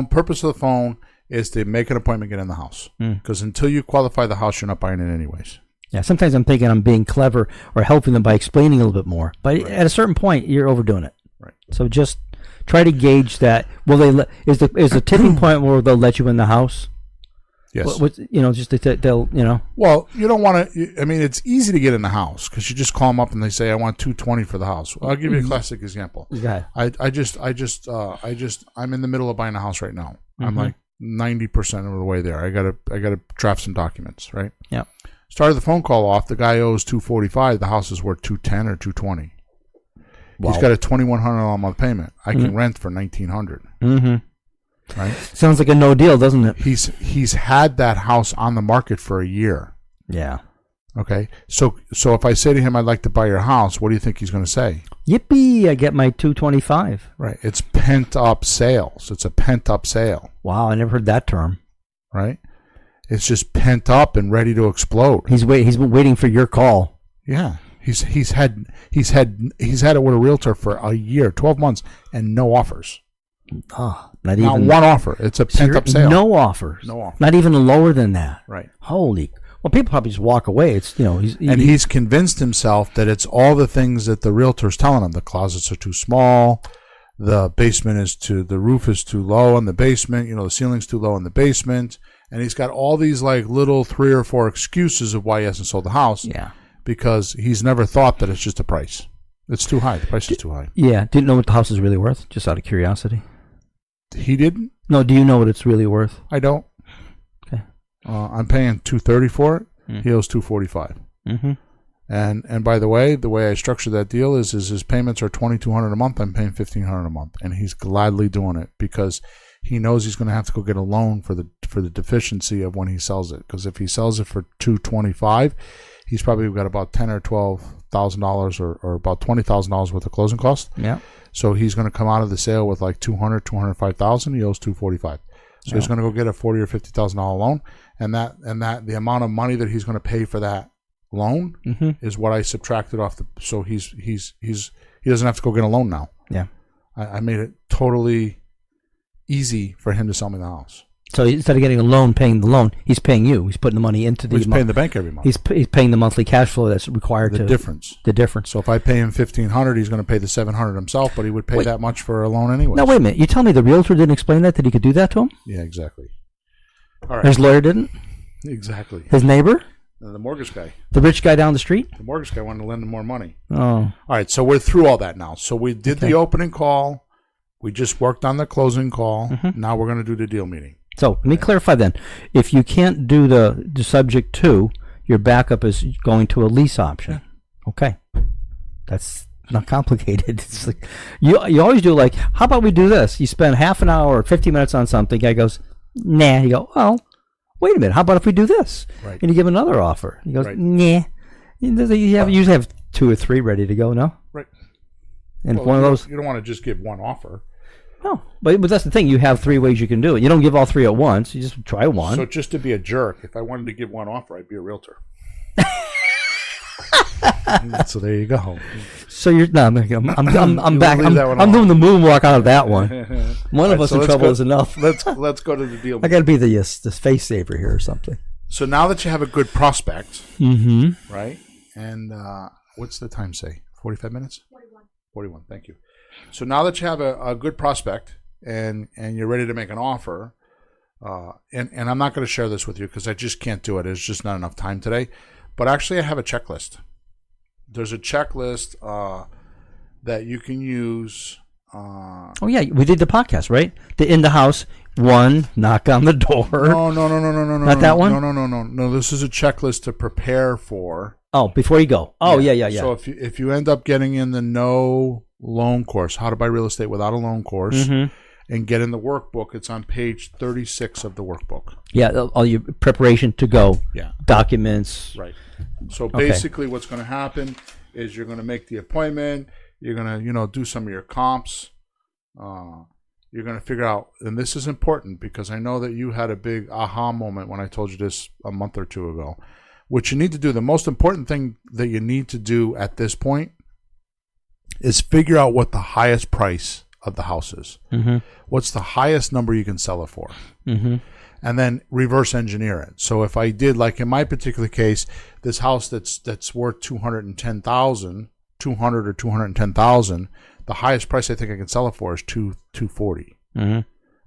purpose of the phone is to make an appointment, get in the house. Because until you qualify the house, you're not buying it anyways. Yeah. Sometimes I'm thinking I'm being clever or helping them by explaining a little bit more. But at a certain point, you're overdoing it. Right. So just try to gauge that. Will they? Is the tipping point where they'll let you in the house? Yes. They'll. Well, you don't want to. I mean, it's easy to get in the house because you just call them up and they say, "I want $220 for the house." Well, I'll give you a classic example. Okay. I'm in the middle of buying a house right now. I'm like 90% of the way there. I gotta draft some documents. Right. Yeah. Started the phone call off. The guy owes $245. The house is worth $210 or $220. Wow. He's got a $2,100 a month payment. I can rent for $1,900. Mm-hmm. Right? Sounds like a no deal, doesn't it? He's had that house on the market for a year. Yeah. Okay. So if I say to him, "I'd like to buy your house," what do you think he's going to say? Yippee! I get my $225. Right. It's pent up sales. It's a pent up sale. Wow, I never heard that term. Right. It's just pent up and ready to explode. He's been waiting for your call. Yeah. He's had it with a realtor for a year, 12 months, and no offers. not Not even one offer. It's a pent-up sale. No offers. No offer. Not even lower than that. Right. Holy. Well, people probably just walk away. It's He's convinced himself that it's all the things that the realtor's telling him. The closets are too small. The the roof is too low in the basement. The ceiling's too low in the basement. And he's got all these like little 3 or 4 excuses of why he hasn't sold the house. Yeah. Because he's never thought that it's just a price. It's too high. The price is too high. Yeah. Didn't know what the house is really worth, just out of curiosity. He didn't? No, do you know what it's really worth? I don't. Okay. I'm paying $230 for it. He owes $245. Mm-hmm. And by the way I structured that deal is his payments are $2,200 a month. I'm paying $1,500 a month, and he's gladly doing it because he knows he's going to have to go get a loan for the deficiency of when he sells it. Because if he sells it for $225, he's probably got about $10,000 or $12,000 or about $20,000 worth of closing costs. Yeah. So he's going to come out of the sale with like $205,000. He owes $245. So he's going to go get a $40,000 or $50,000 loan, and that the amount of money that he's going to pay for that loan is what I subtracted off so he doesn't have to go get a loan now. Yeah. I made it totally easy for him to sell me the house. So instead of getting a loan, paying the loan, he's paying you. He's putting the money into the. He's paying the bank every month. He's paying the monthly cash flow that's required. The difference. The difference. So if I pay him $1,500, he's going to pay the $700 himself, but he would pay that much for a loan anyway. No, wait a minute. You tell me the realtor didn't explain that he could do that to him? Yeah, exactly. All right. His lawyer didn't. Exactly. His neighbor. The mortgage guy. The rich guy down the street. The mortgage guy wanted to lend him more money. Oh. All right. So we're through all that now. So we did the opening call. We just worked on the closing call. Now we're going to do the deal meeting. So let me clarify then. If you can't do the subject to, your backup is going to a lease option. Okay. That's not complicated. It's like you always do like, how about we do this? You spend half an hour or 50 minutes on something. Guy goes, nah. You go, well, wait a minute. How about if we do this? Right. And you give another offer. He goes, nah. You usually have 2 or 3 ready to go, no? Right. And Well, one of those. You don't want to just give one offer. No, but that's the thing. You have 3 ways you can do it. You don't give all 3 at once. You just try one. So just to be a jerk, if I wanted to give one offer, I'd be a realtor. So there you go. So you're no, I'm back. leave that one I'm doing alone. the moonwalk out of that one. One of All right, us so in let's trouble go- is enough. Let's go to the deal. I got to be the face saver here or something. So now that you have a good prospect, Mm-hmm. right? And what's the time say? 45 minutes? 41. Thank you. So now that you have a good prospect and you're ready to make an offer, and I'm not going to share this with you because I just can't do it. There's just not enough time today. But actually, I have a checklist. There's a checklist that you can use. Oh yeah, we did the podcast, right? In the house. 1, knock on the door. No. Not that one? No. This is a checklist to prepare for. Oh, before you go. Oh yeah. So if you end up getting in the no loan course, how to buy real estate without a loan course, and get in the workbook, it's on page 36 of the workbook. Yeah, all your preparation to go. Yeah. Documents. Right. So basically what's going to happen is you're going to make the appointment, you're going to, do some of your comps. You're going to figure out, and this is important because I know that you had a big aha moment when I told you this a month or 2 ago. What you need to do, the most important thing that you need to do at this point is figure out what the highest price of the house is. Mm-hmm. What's the highest number you can sell it for? Mm-hmm. And then reverse engineer it. So if I did, like in my particular case, this house that's worth $210,000 or $210,000, the highest price I think I can sell it for is $240. Mm-hmm.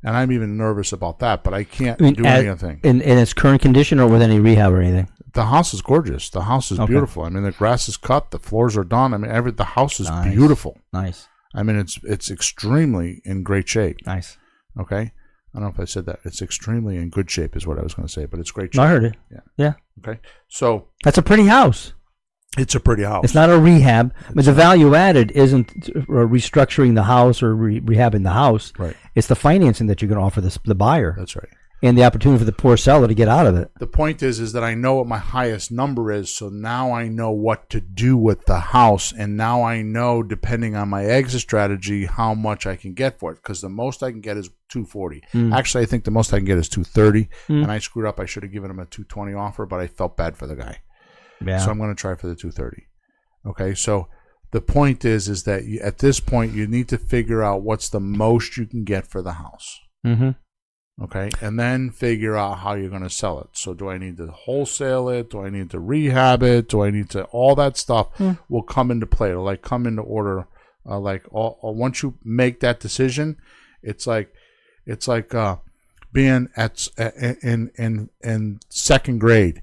And I'm even nervous about that, but I can't do anything. In its current condition or with any rehab or anything? The house is gorgeous. The house is beautiful. I mean, the grass is cut, the floors are done. I mean, the house is beautiful. Nice. I mean, it's extremely in great shape. Nice. Okay? I don't know if I said that. It's extremely in good shape is what I was going to say, but it's great shape. No, I heard it. Yeah. Okay? So That's a pretty house. it's a pretty house. It's not a rehab, but the value added isn't restructuring the house or rehabbing the house. Right. It's the financing that you can offer the buyer That's right. and the opportunity for the poor seller to get out of it. The point is that I know what my highest number is, so now I know what to do with the house, and now I know, depending on my exit strategy, how much I can get for it, because the most I can get is $240. Actually, I think the most I can get is $230, and I screwed up. I should have given him a $220 offer, but I felt bad for the guy. Yeah. So I'm going to try for the $230. Okay, so the point is that at this point you need to figure out what's the most you can get for the house. Mm-hmm. Okay, and then figure out how you're going to sell it. So do I need to wholesale it? Do I need to rehab it? Do I need to, all that stuff will come into play. It'll like come into order. Once you make that decision, it's like being in second grade,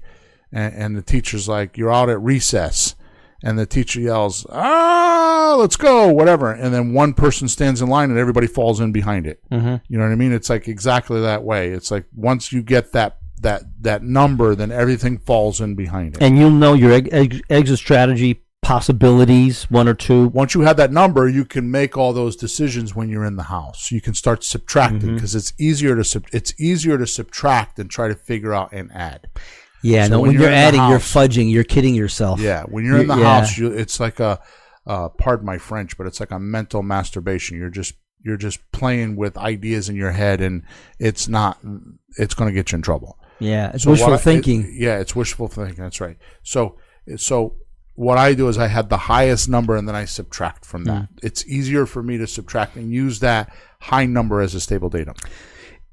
and the teacher's like, you're out at recess, and the teacher yells, let's go, whatever. And then one person stands in line and everybody falls in behind it. Mm-hmm. You know what I mean? It's like exactly that way. It's like once you get that number, then everything falls in behind it. And you'll know your exit strategy possibilities, one or two. Once you have that number, you can make all those decisions when you're in the house. You can start subtracting because it's easier to subtract than try to figure out and add. Yeah, So no, when you're adding, you're fudging, you're kidding yourself. Yeah, when you're in the house, it's like pardon my French, but it's like a mental masturbation. You're just playing with ideas in your head, and it's going to get you in trouble. Yeah, it's wishful thinking. It's wishful thinking. That's right. So what I do is I have the highest number, and then I subtract from that. It's easier for me to subtract and use that high number as a stable datum.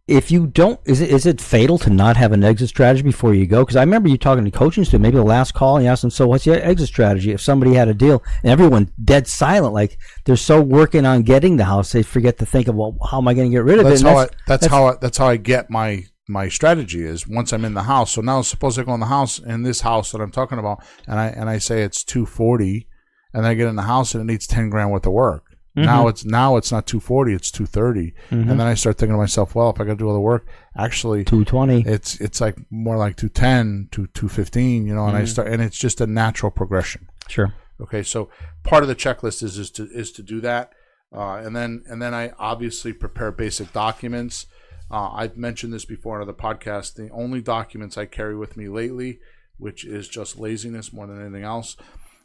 If you don't, is it fatal to not have an exit strategy before you go? Because I remember you talking to coaching students, maybe the last call, and you asked them, so what's your exit strategy? If somebody had a deal and everyone dead silent, like they're so working on getting the house, they forget to think of, well, how am I going to get rid of it? That's how I get my strategy is once I'm in the house. So now suppose I go in the house, in this house that I'm talking about, and I say it's $240, and I get in the house and it needs $10,000 worth of work. Now it's not $240, it's $230, and then I start thinking to myself, well, if I got to do all the work, actually $220. It's like more like $210 to $215, you know, and it's just a natural progression. Sure. Okay, so part of the checklist is to do that, and then I obviously prepare basic documents. I've mentioned this before on other podcasts. The only documents I carry with me lately, which is just laziness more than anything else,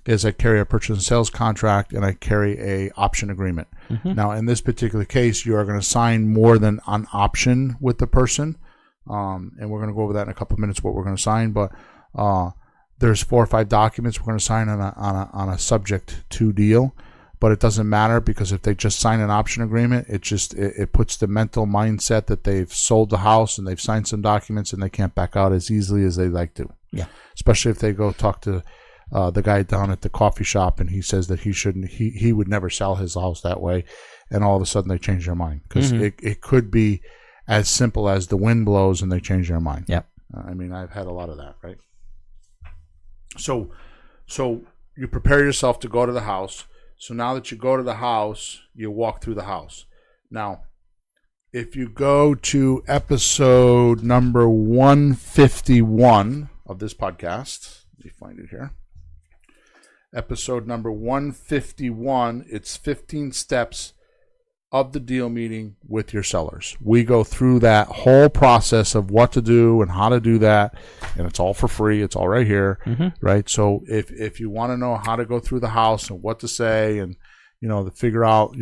is I carry a purchase and sales contract and I carry a option agreement. Now, in this particular case, you are going to sign more than an option with the person, and we're going to go over that in a couple of minutes, what we're going to sign. But there's 4 or 5 documents we're going to sign on a subject to deal. But it doesn't matter, because if they just sign an option agreement, it puts the mental mindset that they've sold the house and they've signed some documents and they can't back out as easily as they like to. Yeah. Especially if they go talk to the guy down at the coffee shop and he says that he would never sell his house that way, and all of a sudden they change their mind, because it could be as simple as the wind blows and they change their mind. Yeah. I mean, I've had a lot of that, right? So you prepare yourself to go to the house. So now that you go to the house, you walk through the house. Now, if you go to episode number 151 of this podcast, let me find it here. Episode number 151, it's 15 steps of the deal meeting with your sellers. We go through that whole process of what to do and how to do that, and it's all for free. It's all right here, right? So if you want to know how to go through the house and what to say, and to figure out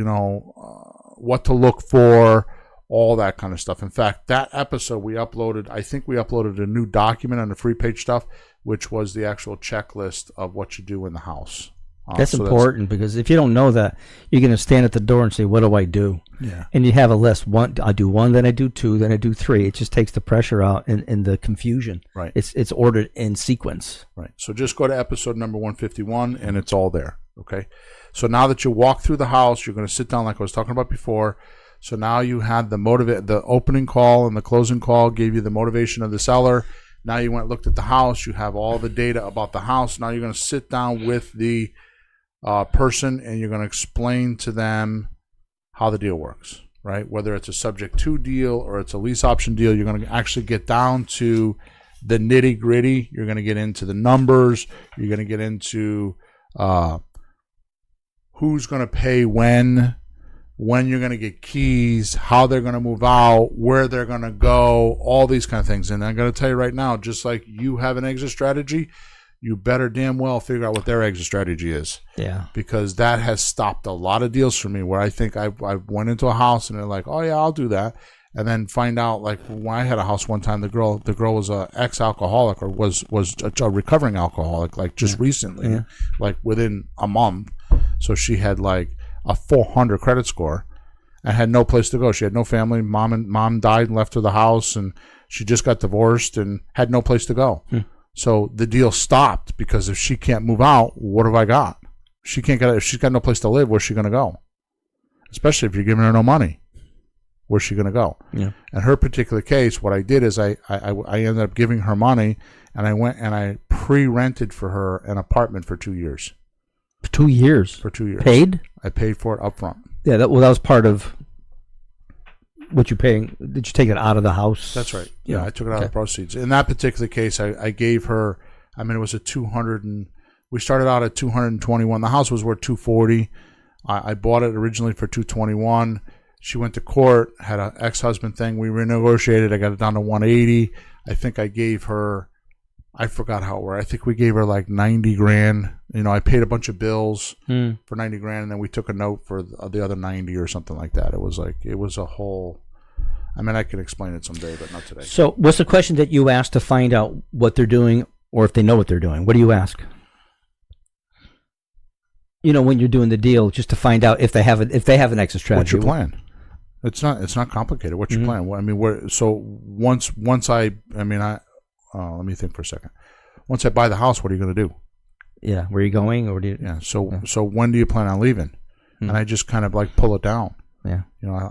what to look for, all that kind of stuff. In fact, that episode we uploaded, I think we uploaded a new document on the free page stuff, which was the actual checklist of what you do in the house. That's important, because if you don't know that, you're going to stand at the door and say, what do I do? Yeah. And you have a list. I do 1, then I do 2, then I do 3. It just takes the pressure out and the confusion. Right. It's ordered in sequence. Right. So just go to episode number 151 and it's all there. Okay. So now that you walk through the house, you're going to sit down like I was talking about before. So now you had the opening call and the closing call gave you the motivation of the seller. Now you went and looked at the house. You have all the data about the house. Now you're going to sit down with the person and you're going to explain to them how the deal works, right? Whether it's a subject to deal or it's a lease option deal, you're going to actually get down to the nitty gritty. You're going to get into the numbers. You're going to get into who's going to pay when you're going to get keys, how they're going to move out, where they're going to go, all these kind of things. And I'm going to tell you right now, just like you have an exit strategy, you better damn well figure out what their exit strategy is. Yeah. Because that has stopped a lot of deals for me, where I think I went into a house and they're like, oh yeah, I'll do that. And then find out, like when I had a house one time, the girl was a ex-alcoholic, or was a recovering alcoholic, like just recently, like within a month. So she had like a 400 credit score and had no place to go. She had no family. Mom died and left her the house, and she just got divorced and had no place to go. So the deal stopped because if she can't move out, what have I got? If she's got no place to live, where's she going to go? Especially if you're giving her no money. Where's she going to go? Yeah. In her particular case, what I did is I ended up giving her money, and I went and I pre-rented for her an apartment for 2 years. 2 years? For 2 years. Paid? I paid for it up front. Yeah, that was part of what you paying. Did you take it out of the house? That's right. Yeah, I took it out of the proceeds. In that particular case, I gave her, it was a 200 and we started out at 221. The house was worth 240. I bought it originally for 221. She went to court, had an ex-husband thing. We renegotiated. I got it down to 180. I think I gave her, I forgot how it worked. I think we gave her like 90 grand. I paid a bunch of bills for 90 grand, and then we took a note for the other 90 or something like that. It was a whole, I can explain it someday, but not today. So what's the question that you ask to find out what they're doing or if they know what they're doing? What do you ask? When you're doing the deal, just to find out if they have an exit strategy. What's your plan? It's not complicated. What's your plan? Let me think for a second. Once I buy the house, what are you going to do? Yeah, where are you going, or do you? Yeah. So when do you plan on leaving? And I just kind of like pull it down. Yeah.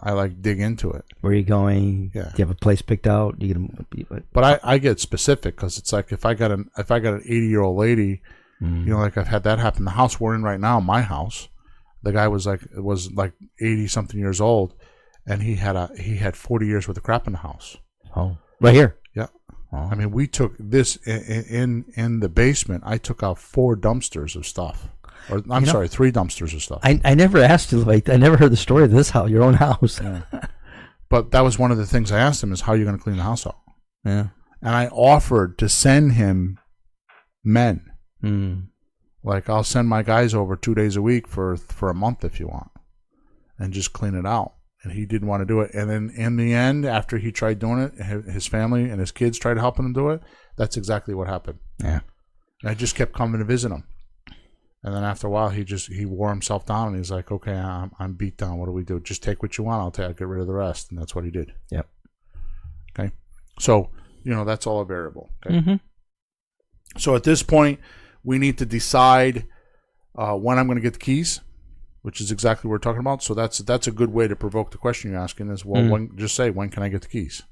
I like dig into it. Where are you going? Yeah. Do you have a place picked out? But I get specific because it's like if I got an 80-year-old lady, like I've had that happen. The house we're in right now, my house, the guy was like 80 something years old, and he had 40 years worth of crap in the house. Oh, right here. Yeah. Oh. We took this in the basement. I took out 4 dumpsters of stuff. Or 3 dumpsters of stuff. I never asked you, I never heard the story of this house, your own house. Yeah. But that was one of the things I asked him is, how are you going to clean the house out? Yeah. And I offered to send him men. Like, I'll send my guys over 2 days a week for a month if you want, and just clean it out. And he didn't want to do it. And then in the end, after he tried doing it, his family and his kids tried helping him do it. That's exactly what happened. Yeah. And I just kept coming to visit him. And then after a while, he wore himself down, and he's like, okay, I'm beat down. What do we do? Just take what you want. I'll get rid of the rest. And that's what he did. Yep. Okay. So, that's all a variable. Okay. So at this point, we need to decide when I'm going to get the keys, which is exactly what we're talking about. So that's a good way to provoke the question you're asking is, well, just say, when can I get the keys?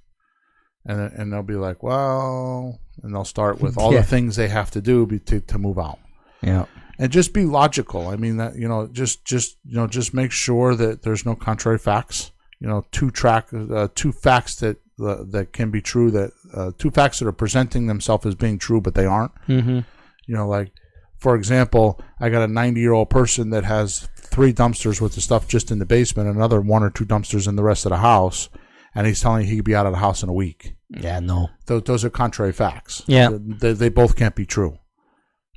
And they'll be like, well, and they'll start with all the things they have to do to move out. Yeah. And just be logical. That just make sure that there's no contrary facts. Two facts that can be true. That 2 facts that are presenting themselves as being true, but they aren't. Like, for example, I got a 90-year-old person that has 3 dumpsters worth of stuff just in the basement, another 1 or 2 dumpsters in the rest of the house, and he's telling you he could be out of the house in a week. Yeah, no. Those are contrary facts. Yeah, they both can't be true.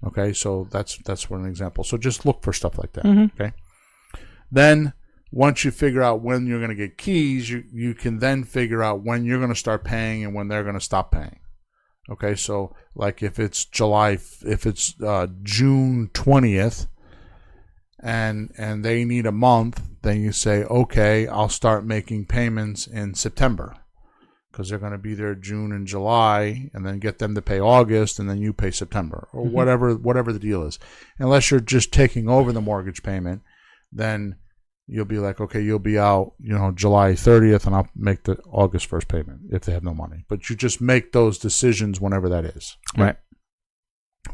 Okay, so that's one example. So just look for stuff like that. Okay. Then once you figure out when you're going to get keys, you can then figure out when you're going to start paying and when they're going to stop paying. Okay, so like if it's June 20th, and they need a month, then you say, okay, I'll start making payments in September, because they're going to be there June and July, and then get them to pay August, and then you pay September, or whatever the deal is. Unless you're just taking over the mortgage payment, then you'll be like, okay, you'll be out, July 30th, and I'll make the August 1st payment if they have no money. But you just make those decisions whenever that is. Right.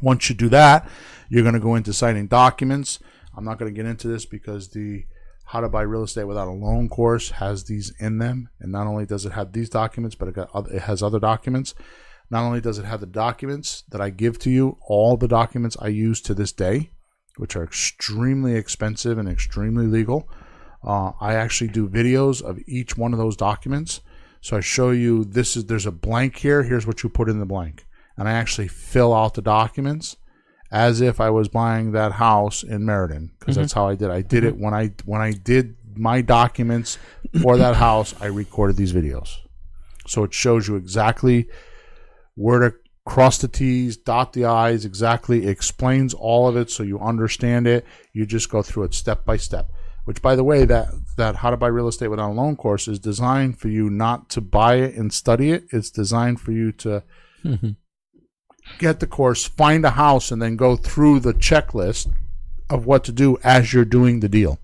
Once you do that, you're going to go into signing documents. I'm not going to get into this because the How to Buy Real Estate Without a Loan course has these in them. And not only does it have these documents, but it has other documents. Not only does it have the documents that I give to you, all the documents I use to this day, which are extremely expensive and extremely legal. I actually do videos of each one of those documents. So I show you, there's a blank here. Here's what you put in the blank. And I actually fill out the documents as if I was buying that house in Meriden, because that's how I did. I did it when I did my documents for that house. I recorded these videos, so it shows you exactly where to cross the T's, dot the I's, exactly explains all of it so you understand it. You just go through it step by step. Which, by the way, that How to Buy Real Estate Without a Loan course is designed for you not to buy it and study it. It's designed for you to get the course, find a house, and then go through the checklist of what to do as you're doing the deal.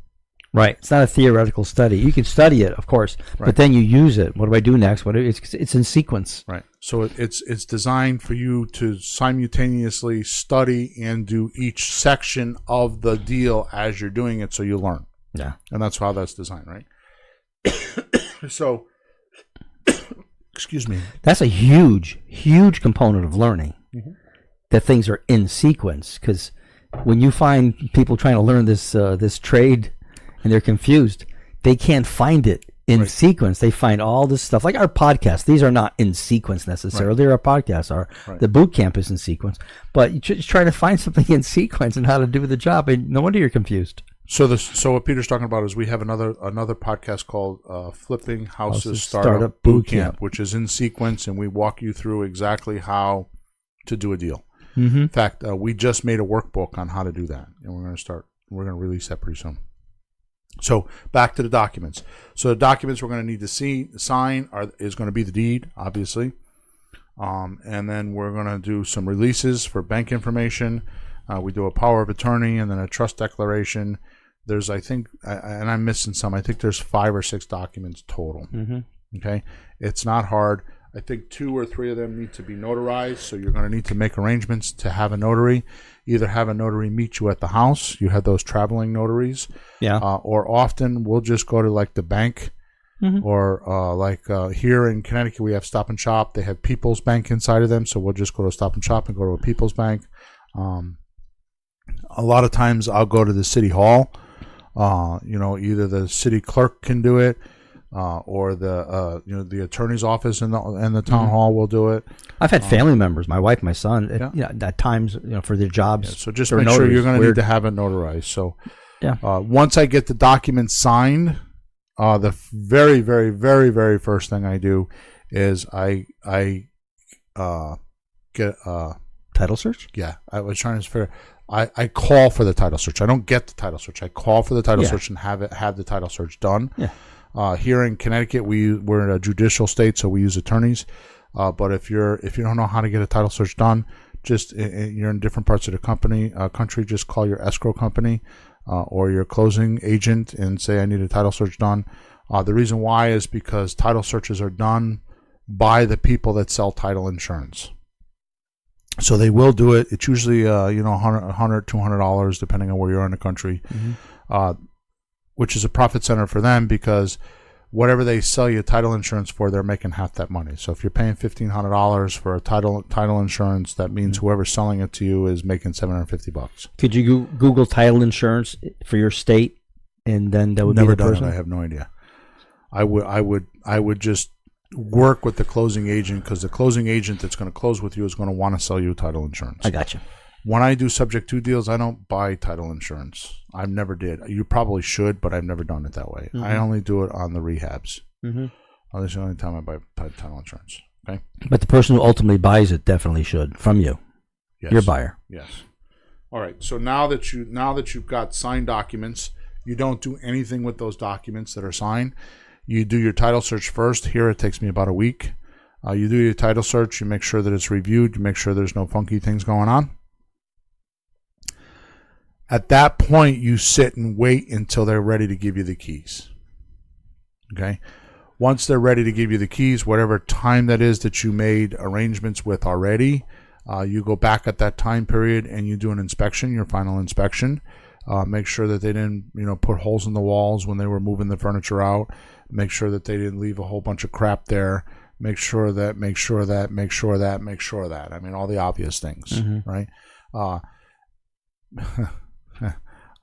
Right. It's not a theoretical study. You can study it, of course, Right. but then you use it. What do I do next? It's in sequence. Right. So it's designed for you to simultaneously study and do each section of the deal as you're doing it, so you learn. Yeah. And that's how that's designed, right? So, excuse me. That's a huge, huge component of learning, that things are in sequence. Because when you find people trying to learn this trade and they're confused, they can't find it in sequence. They find all this stuff, like our podcast. These are not in sequence necessarily. Our podcasts are. The boot camp is in sequence. But you just try to find something in sequence and how to do the job, and no wonder you're confused. So what Peter's talking about is we have another podcast called Flipping Houses Startup Boot Camp, which is in sequence, and we walk you through exactly how to do a deal. In fact, we just made a workbook on how to do that, and we're going to release that pretty soon. So back to the documents. So the documents we're going to need to sign is going to be the deed, obviously, and then we're going to do some releases for bank information. We do a power of attorney and then a trust declaration. There's, I think, and I'm missing some. I think there's 5 or 6 documents total. Okay, it's not hard. I think 2 or 3 of them need to be notarized, so you're going to need to make arrangements to have a notary. Either have a notary meet you at the house. You have those traveling notaries. Yeah. Or often we'll just go to like the bank, or here in Connecticut we have Stop and Shop. They have People's Bank inside of them, so we'll just go to Stop and Shop and go to a People's Bank. A lot of times I'll go to the city hall. Either the city clerk can do it, or the attorney's office and the town hall will do it. I've had family members, my wife, my son, at times, for their jobs. Yeah, so just make sure you're going to need to have it notarized. So once I get the document signed, the very, very, very, very first thing I do is I get title search? Yeah, I was trying to figure. I call for the title search. I don't get the title search. I call for the title search and have the title search done. Yeah. Here in Connecticut, we're in a judicial state, so we use attorneys. But if you don't know how to get a title search done, you're in different parts of the country. Just call your escrow company or your closing agent and say, I need a title search done. The reason why is because title searches are done by the people that sell title insurance. So they will do it. It's usually $100, $200, depending on where you are in the country, which is a profit center for them, because whatever they sell you title insurance for, they're making half that money. So if you're paying $1,500 for a title insurance, that means whoever's selling it to you is making $750. Could you Google title insurance for your state, and then that would Never be the done person? it. I have no idea. I would just work with the closing agent, because the closing agent that's going to close with you is going to want to sell you title insurance. I got you. When I do subject to deals, I don't buy title insurance. I never did. You probably should, but I've never done it that way. I only do it on the rehabs. That's the only time I buy title insurance. Okay. But the person who ultimately buys it definitely should, from you. Yes. Your buyer. Yes. All right. So now that you've got signed documents, you don't do anything with those documents that are signed. You do your title search first. Here it takes me about a week. You do your title search. You make sure that it's reviewed. You make sure there's no funky things going on. At that point, you sit and wait until they're ready to give you the keys. Okay? Once they're ready to give you the keys, whatever time that is that you made arrangements with already, you go back at that time period and you do an inspection, your final inspection. Make sure that they didn't, put holes in the walls when they were moving the furniture out. Make sure that they didn't leave a whole bunch of crap there. Make sure that. I mean, all the obvious things, right?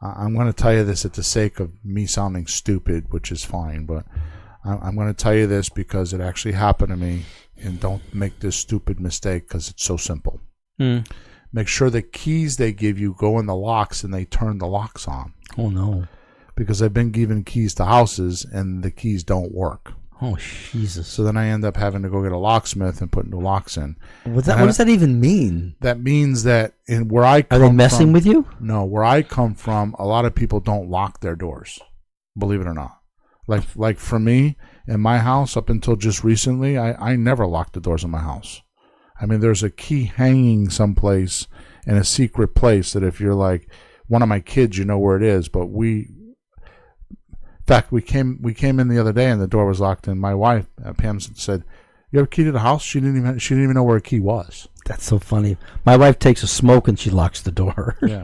I'm going to tell you this at the sake of me sounding stupid, which is fine, but I'm going to tell you this because it actually happened to me, and don't make this stupid mistake because it's so simple. Make sure the keys they give you go in the locks and they turn the locks on. Oh, no. Because I've been given keys to houses and the keys don't work. Oh, Jesus. So then I end up having to go get a locksmith and put new locks in. What does that even mean? That means that in where I come Are they messing from, with you? No, where I come from, a lot of people don't lock their doors. Believe it or not. Like for me, in my house, up until just recently, I never locked the doors in my house. I mean, there's a key hanging someplace in a secret place that if you're like one of my kids, you know where it is. But in fact, we came in the other day and the door was locked. And my wife, Pam, said, "You have a key to the house?" She didn't even know where a key was. That's so funny. My wife takes a smoke and she locks the door. Yeah.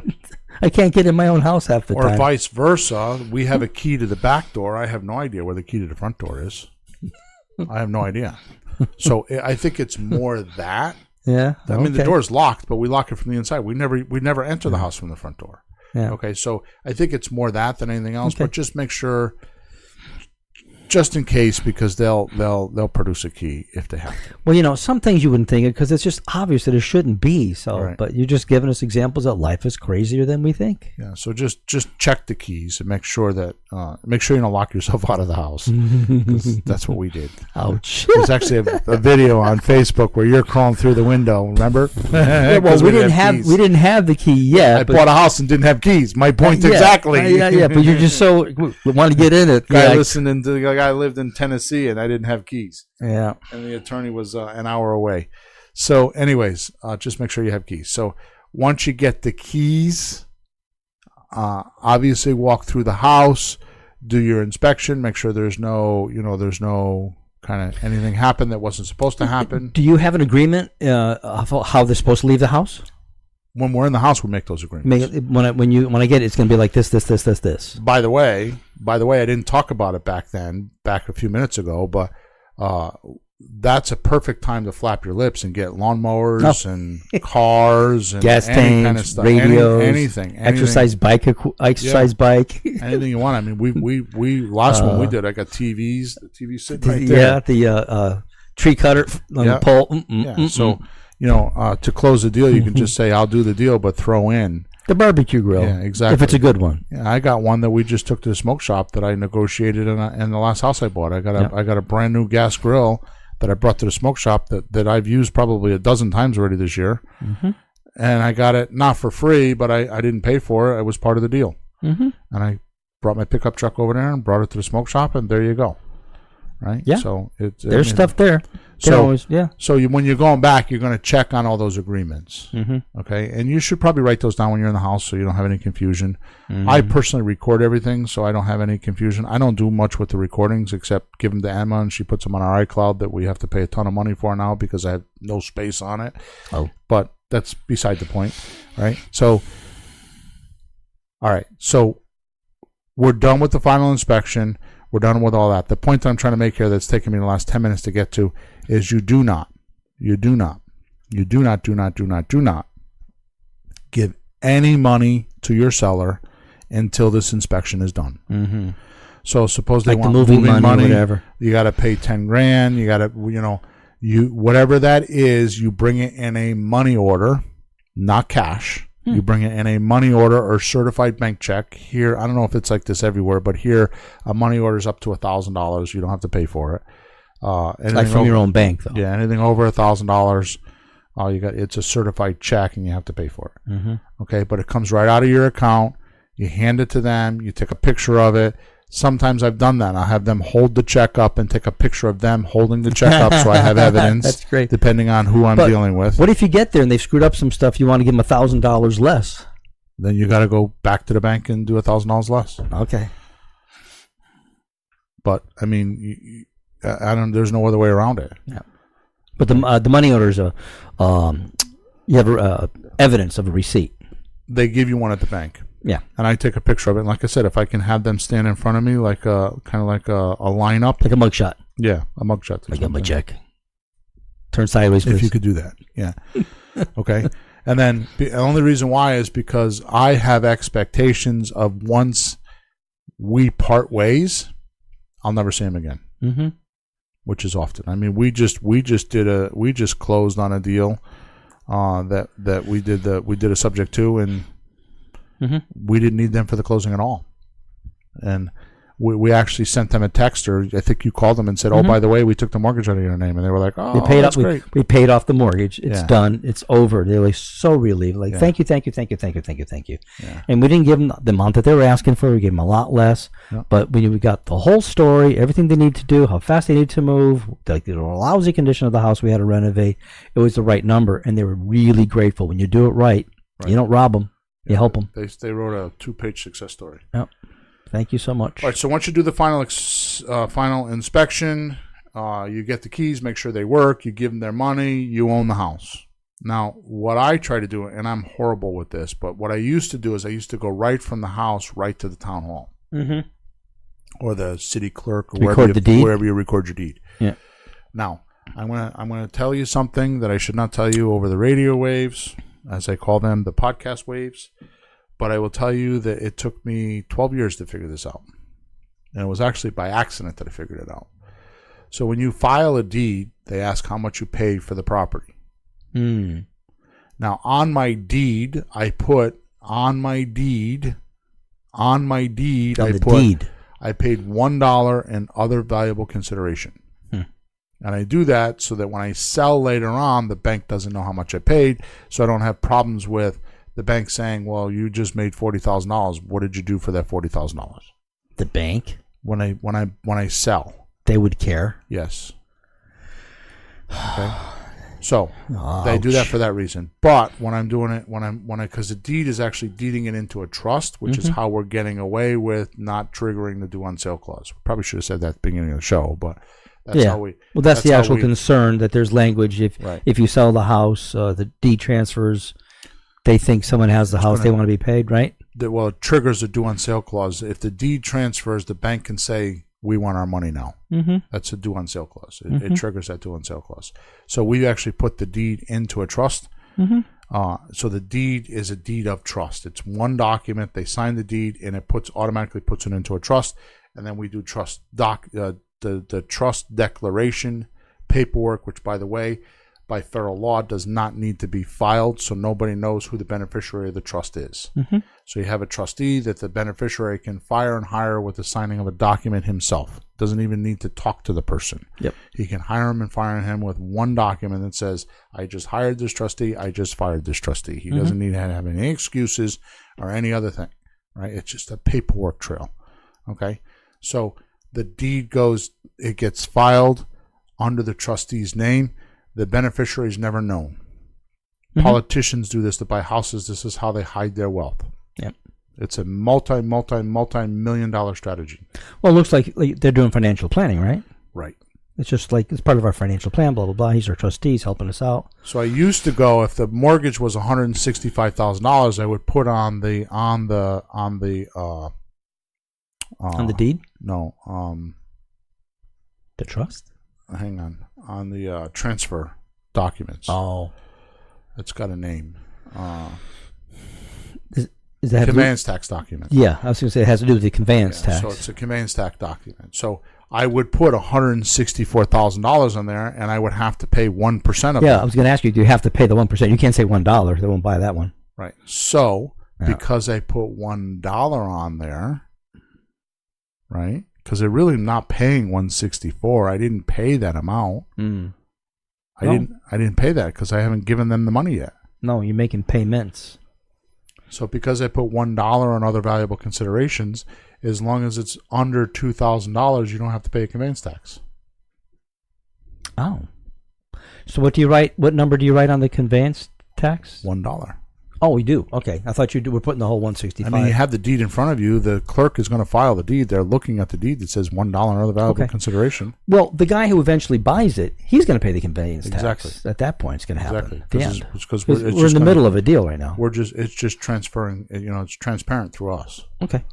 I can't get in my own house half the time. Or vice versa. We have a key to the back door. I have no idea where the key to the front door is. I have no idea. So I think it's more that. Yeah. I mean, the door's locked, but we lock it from the inside. We never enter the house from the front door. Yeah. Okay, so I think it's more that than anything else. Okay. But just make sure, just in case, because they'll produce a key if they have to. Well, some things you wouldn't think of because it's just obvious that it shouldn't be. So, Right. But you're just giving us examples that life is crazier than we think. Yeah. So just check the keys and make sure you don't lock yourself out of the house. 'Cause that's what we did. Ouch. There's actually a video on Facebook where you're crawling through the window. Remember? Yeah, well, we didn't have the key yet. I bought a house and didn't have keys. My point Yeah, exactly. Yeah, but you're just so we want to get in it. Guy Yeah, listening to the guy lived in Tennessee and I didn't have keys, yeah. and the attorney was an hour away. So, anyways, just make sure you have keys. So once you get the keys, obviously walk through the house, do your inspection, make sure there's no kind of anything happen that wasn't supposed to happen. Do you have an agreement of how they're supposed to leave the house? When we're in the house, we make those agreements. When I get it, it's going to be like this. By the way, I didn't talk about it back a few minutes ago, but that's a perfect time to flap your lips and get lawnmowers and cars and gas any tanks, kind of stuff, radios, anything, exercise bike, bike. anything you want. I mean, we last one we did. I got TVs. The TV sitting right there. Yeah, the tree cutter on the pole. So to close the deal, you can just say, "I'll do the deal," but throw in the barbecue grill. Yeah, exactly. If it's a good one. Yeah, I got one that we just took to the smoke shop that I negotiated in the last house I bought. I got a brand new gas grill that I brought to the smoke shop that I've used probably a dozen times already this year. Mm-hmm. And I got it not for free, but I didn't pay for it. It was part of the deal. Mm-hmm. And I brought my pickup truck over there and brought it to the smoke shop, and there you go. Right? Yeah. So there's stuff there. So when you're going back, you're going to check on all those agreements. Mm-hmm. Okay? And you should probably write those down when you're in the house so you don't have any confusion. Mm-hmm. I personally record everything so I don't have any confusion. I don't do much with the recordings except give them to Emma, and she puts them on our iCloud that we have to pay a ton of money for now because I have no space on it. Oh. But that's beside the point. Right? So, all right. So we're done with the final inspection. We're done with all that. The point that I'm trying to make here that's taken me the last 10 minutes to get to is you do not give any money to your seller until this inspection is done. Mm-hmm. So suppose they want moving money, whatever. You got to pay $10,000. You got to, whatever that is, you bring it in a money order, not cash. You bring it in a money order or certified bank check. Here, I don't know if it's like this everywhere, but here, a money order is up to $1,000. You don't have to pay for it. Like from your own bank, though. Yeah, anything over $1,000, it's a certified check, and you have to pay for it. Mm-hmm. Okay, but it comes right out of your account. You hand it to them. You take a picture of it. Sometimes I've done that. I'll have them hold the check up and take a picture of them holding the check up so I have evidence. That's great. Depending on who I'm dealing with. What if you get there and they've screwed up some stuff? You want to give them $1,000 less? Then you got to go back to the bank and do $1,000 less. Okay. But I mean, there's no other way around it. Yeah. But the money order is you have evidence of a receipt. They give you one at the bank. Yeah, and I take a picture of it. And like I said, if I can have them stand in front of me, like kind of like a lineup, like a mugshot. Yeah, a mugshot. Like a check. Turn sideways, please. If you could do that, yeah. Okay, and then the only reason why is because I have expectations of once we part ways, I'll never see him again. Mm-hmm. Which is often. I mean, we just closed on a deal that we did a subject to, and mm-hmm. we didn't need them for the closing at all. And we actually sent them a text, or I think you called them and said, "Oh, by the way, we took the mortgage out of your name," and they were like, "Oh, that's great." We paid off the mortgage. It's Yeah. done. It's over. They were so relieved. Like, Yeah. thank you. Yeah. And we didn't give them the amount that they were asking for. We gave them a lot less. Yeah. But we got the whole story, everything they need to do, how fast they need to move, like the lousy condition of the house we had to renovate. It was the right number, and they were really grateful. When you do it right. You don't rob them. You help them. They wrote a 2-page success story. Yep. Thank you so much. All right, so once you do the final inspection, you get the keys, make sure they work, you give them their money, you own the house. Now, what I try to do, and I'm horrible with this, but what I used to do is I used to go right from the house right to the town hall. Mm-hmm. Or the city clerk, or wherever you record your deed. Yeah. Now, I'm gonna tell you something that I should not tell you over the radio waves, as I call them, the podcast waves. But I will tell you that it took me 12 years to figure this out. And it was actually by accident that I figured it out. So when you file a deed, they ask how much you paid for the property. Now, on my deed, I put I paid $1 in other valuable consideration. And I do that so that when I sell later on, the bank doesn't know how much I paid, so I don't have problems with the bank saying, "Well, you just made $40,000. What did you do for that $40,000?" The bank, When I sell, they would care. yes. Okay. So they do that for that reason. But when I'm doing it, because the deed is actually deeding it into a trust, which is how we're getting away with not triggering the due on sale clause. Probably should have said that at the beginning of the show, but. That's how we. Well, that's the how actual we- concern, that there's language. If you sell the house, the deed transfers, they think someone has the house, they want to be paid, right? Well, it triggers the due on sale clause. If the deed transfers, the bank can say, "We want our money now." Mm-hmm. That's a due on sale clause. It triggers that due on sale clause. So we actually put the deed into a trust. So the deed is a deed of trust. It's one document. They sign the deed, and it automatically puts it into a trust. And then we do the trust declaration paperwork, which, by the way, by federal law does not need to be filed, so nobody knows who the beneficiary of the trust is. So you have a trustee that the beneficiary can fire and hire with the signing of a document himself. Doesn't even need to talk to the person. Yep. He can hire him and fire him with one document that says, "I just hired this trustee, I just fired this trustee." He doesn't need to have any excuses or any other thing, right? It's just a paperwork trail. Okay? So the deed it gets filed under the trustee's name. The beneficiary is never known. Politicians do this to buy houses. This is how they hide their wealth. Yep. It's a multi-million-dollar strategy. Well, it looks like they're doing financial planning, right? Right. It's just like it's part of our financial plan, blah, blah, blah. He's our trustee. He's helping us out. So I used to go, if the mortgage was $165,000, I would put on the deed? No. The trust? Hang on. On the transfer documents. Oh. It's got a name. Is that Conveyance tax document. Yeah, I was going to say it has to do with the conveyance tax. So it's a conveyance tax document. So I would put $164,000 on there, and I would have to pay 1% of it. Yeah, I was going to ask you, do you have to pay the 1%? You can't say $1. They won't buy that one. Right. So because I put $1 on there, right? Because they're really not paying $164. I didn't pay that amount. I didn't pay that because I haven't given them the money yet. No, you're making payments. So because I put $1 on other valuable considerations, as long as it's under $2,000, you don't have to pay a conveyance tax. Oh. So what do you write? What number do you write on the conveyance tax? $1. Oh, we do. Okay, I thought you were putting the whole 165. I mean, you have the deed in front of you. The clerk is going to file the deed. They're looking at the deed that says $1 other valuable consideration. Well, the guy who eventually buys it, he's going to pay the conveyance tax. Exactly. At that point, it's going to happen. Exactly. At the end. Because We're in the middle of a deal right now. It's just transferring. It's transparent through us. Okay.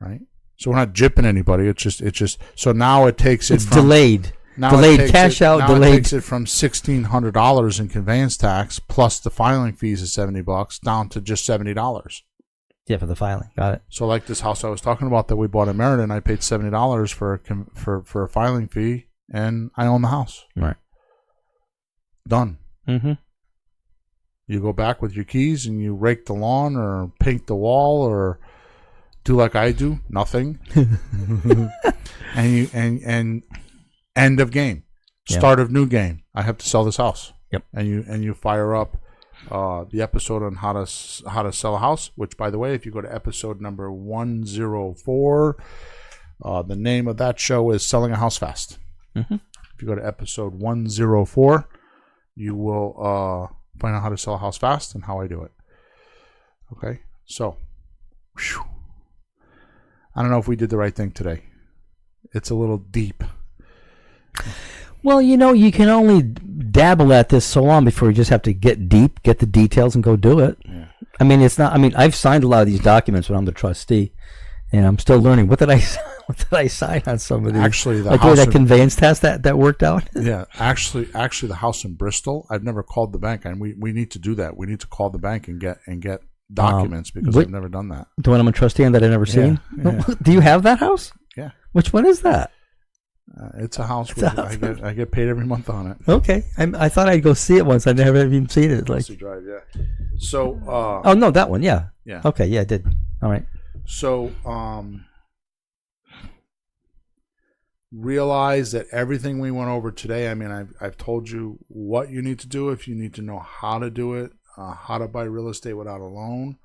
Right. So we're not jipping anybody. It's just. So now it takes it. It's delayed. Now delayed cash out. Now delayed. it takes it from $1,600 in conveyance tax plus the filing fees of $70 down to just $70. Yeah, for the filing. Got it. So like this house I was talking about that we bought in Meriden, I paid $70 for a filing fee, and I own the house. Right. Done. Mm-hmm. You go back with your keys and you rake the lawn or paint the wall or do like I do, nothing. and end of game, start of new game. I have to sell this house. Yep. And you fire up the episode on how to sell a house. Which, by the way, if you go to episode number 104, the name of that show is Selling a House Fast. Mm-hmm. If you go to episode 104, you will find out how to sell a house fast and how I do it. Okay, so I don't know if we did the right thing today. It's a little deep. Well, you can only dabble at this so long before you just have to get deep, get the details, and go do it. Yeah. I mean, it's not. I mean, I've signed a lot of these documents when I'm the trustee, and I'm still learning. What did I sign on some of these? Actually, the like house that conveyance test that worked out. Yeah, actually, the house in Bristol, I've never called the bank, and we need to do that. We need to call the bank and get documents because I've never done that. The one I'm a trustee on that I've never seen. Yeah. Do you have that house? Yeah. Which one is that? It's a house. I get paid every month on it. Okay, I thought I'd go see it once. I never even seen it. Like, Drive, yeah. So. oh no, that one. Yeah. Yeah. Okay. Yeah, I did. All right. So, realize that everything we went over today. I mean, I've told you what you need to do if you need to know how to do it, how to buy real estate without a loan.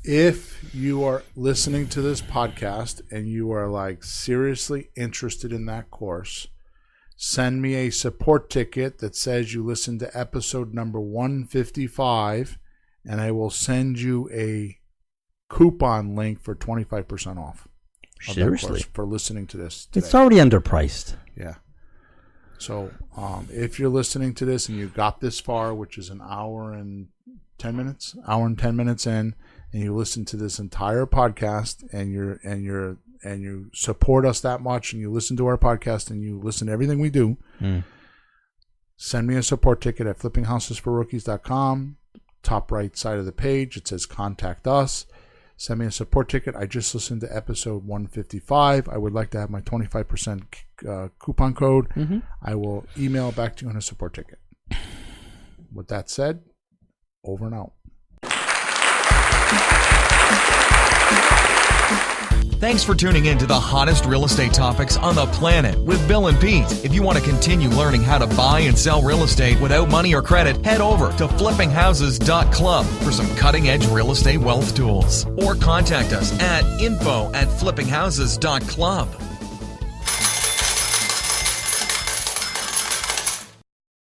If you are listening to this podcast and you are like seriously interested in that course, send me a support ticket that says you listened to episode number 155, and I will send you a coupon link for 25% off. Seriously? For listening to this today. It's already underpriced. Yeah. So if you're listening to this and you got this far, which is an hour and 10 minutes in, and you listen to this entire podcast and you support us that much, and you listen to our podcast and you listen to everything we do, send me a support ticket at flippinghousesforrookies.com. Top right side of the page, it says contact us. Send me a support ticket. I just listened to episode 155. I would like to have my 25% coupon code. Mm-hmm. I will email back to you on a support ticket. With that said, over and out. Thanks for tuning in to the hottest real estate topics on the planet with Bill and Pete. If you want to continue learning how to buy and sell real estate without money or credit, head over to flippinghouses.club for some cutting-edge real estate wealth tools. Or contact us at info@flippinghouses.club.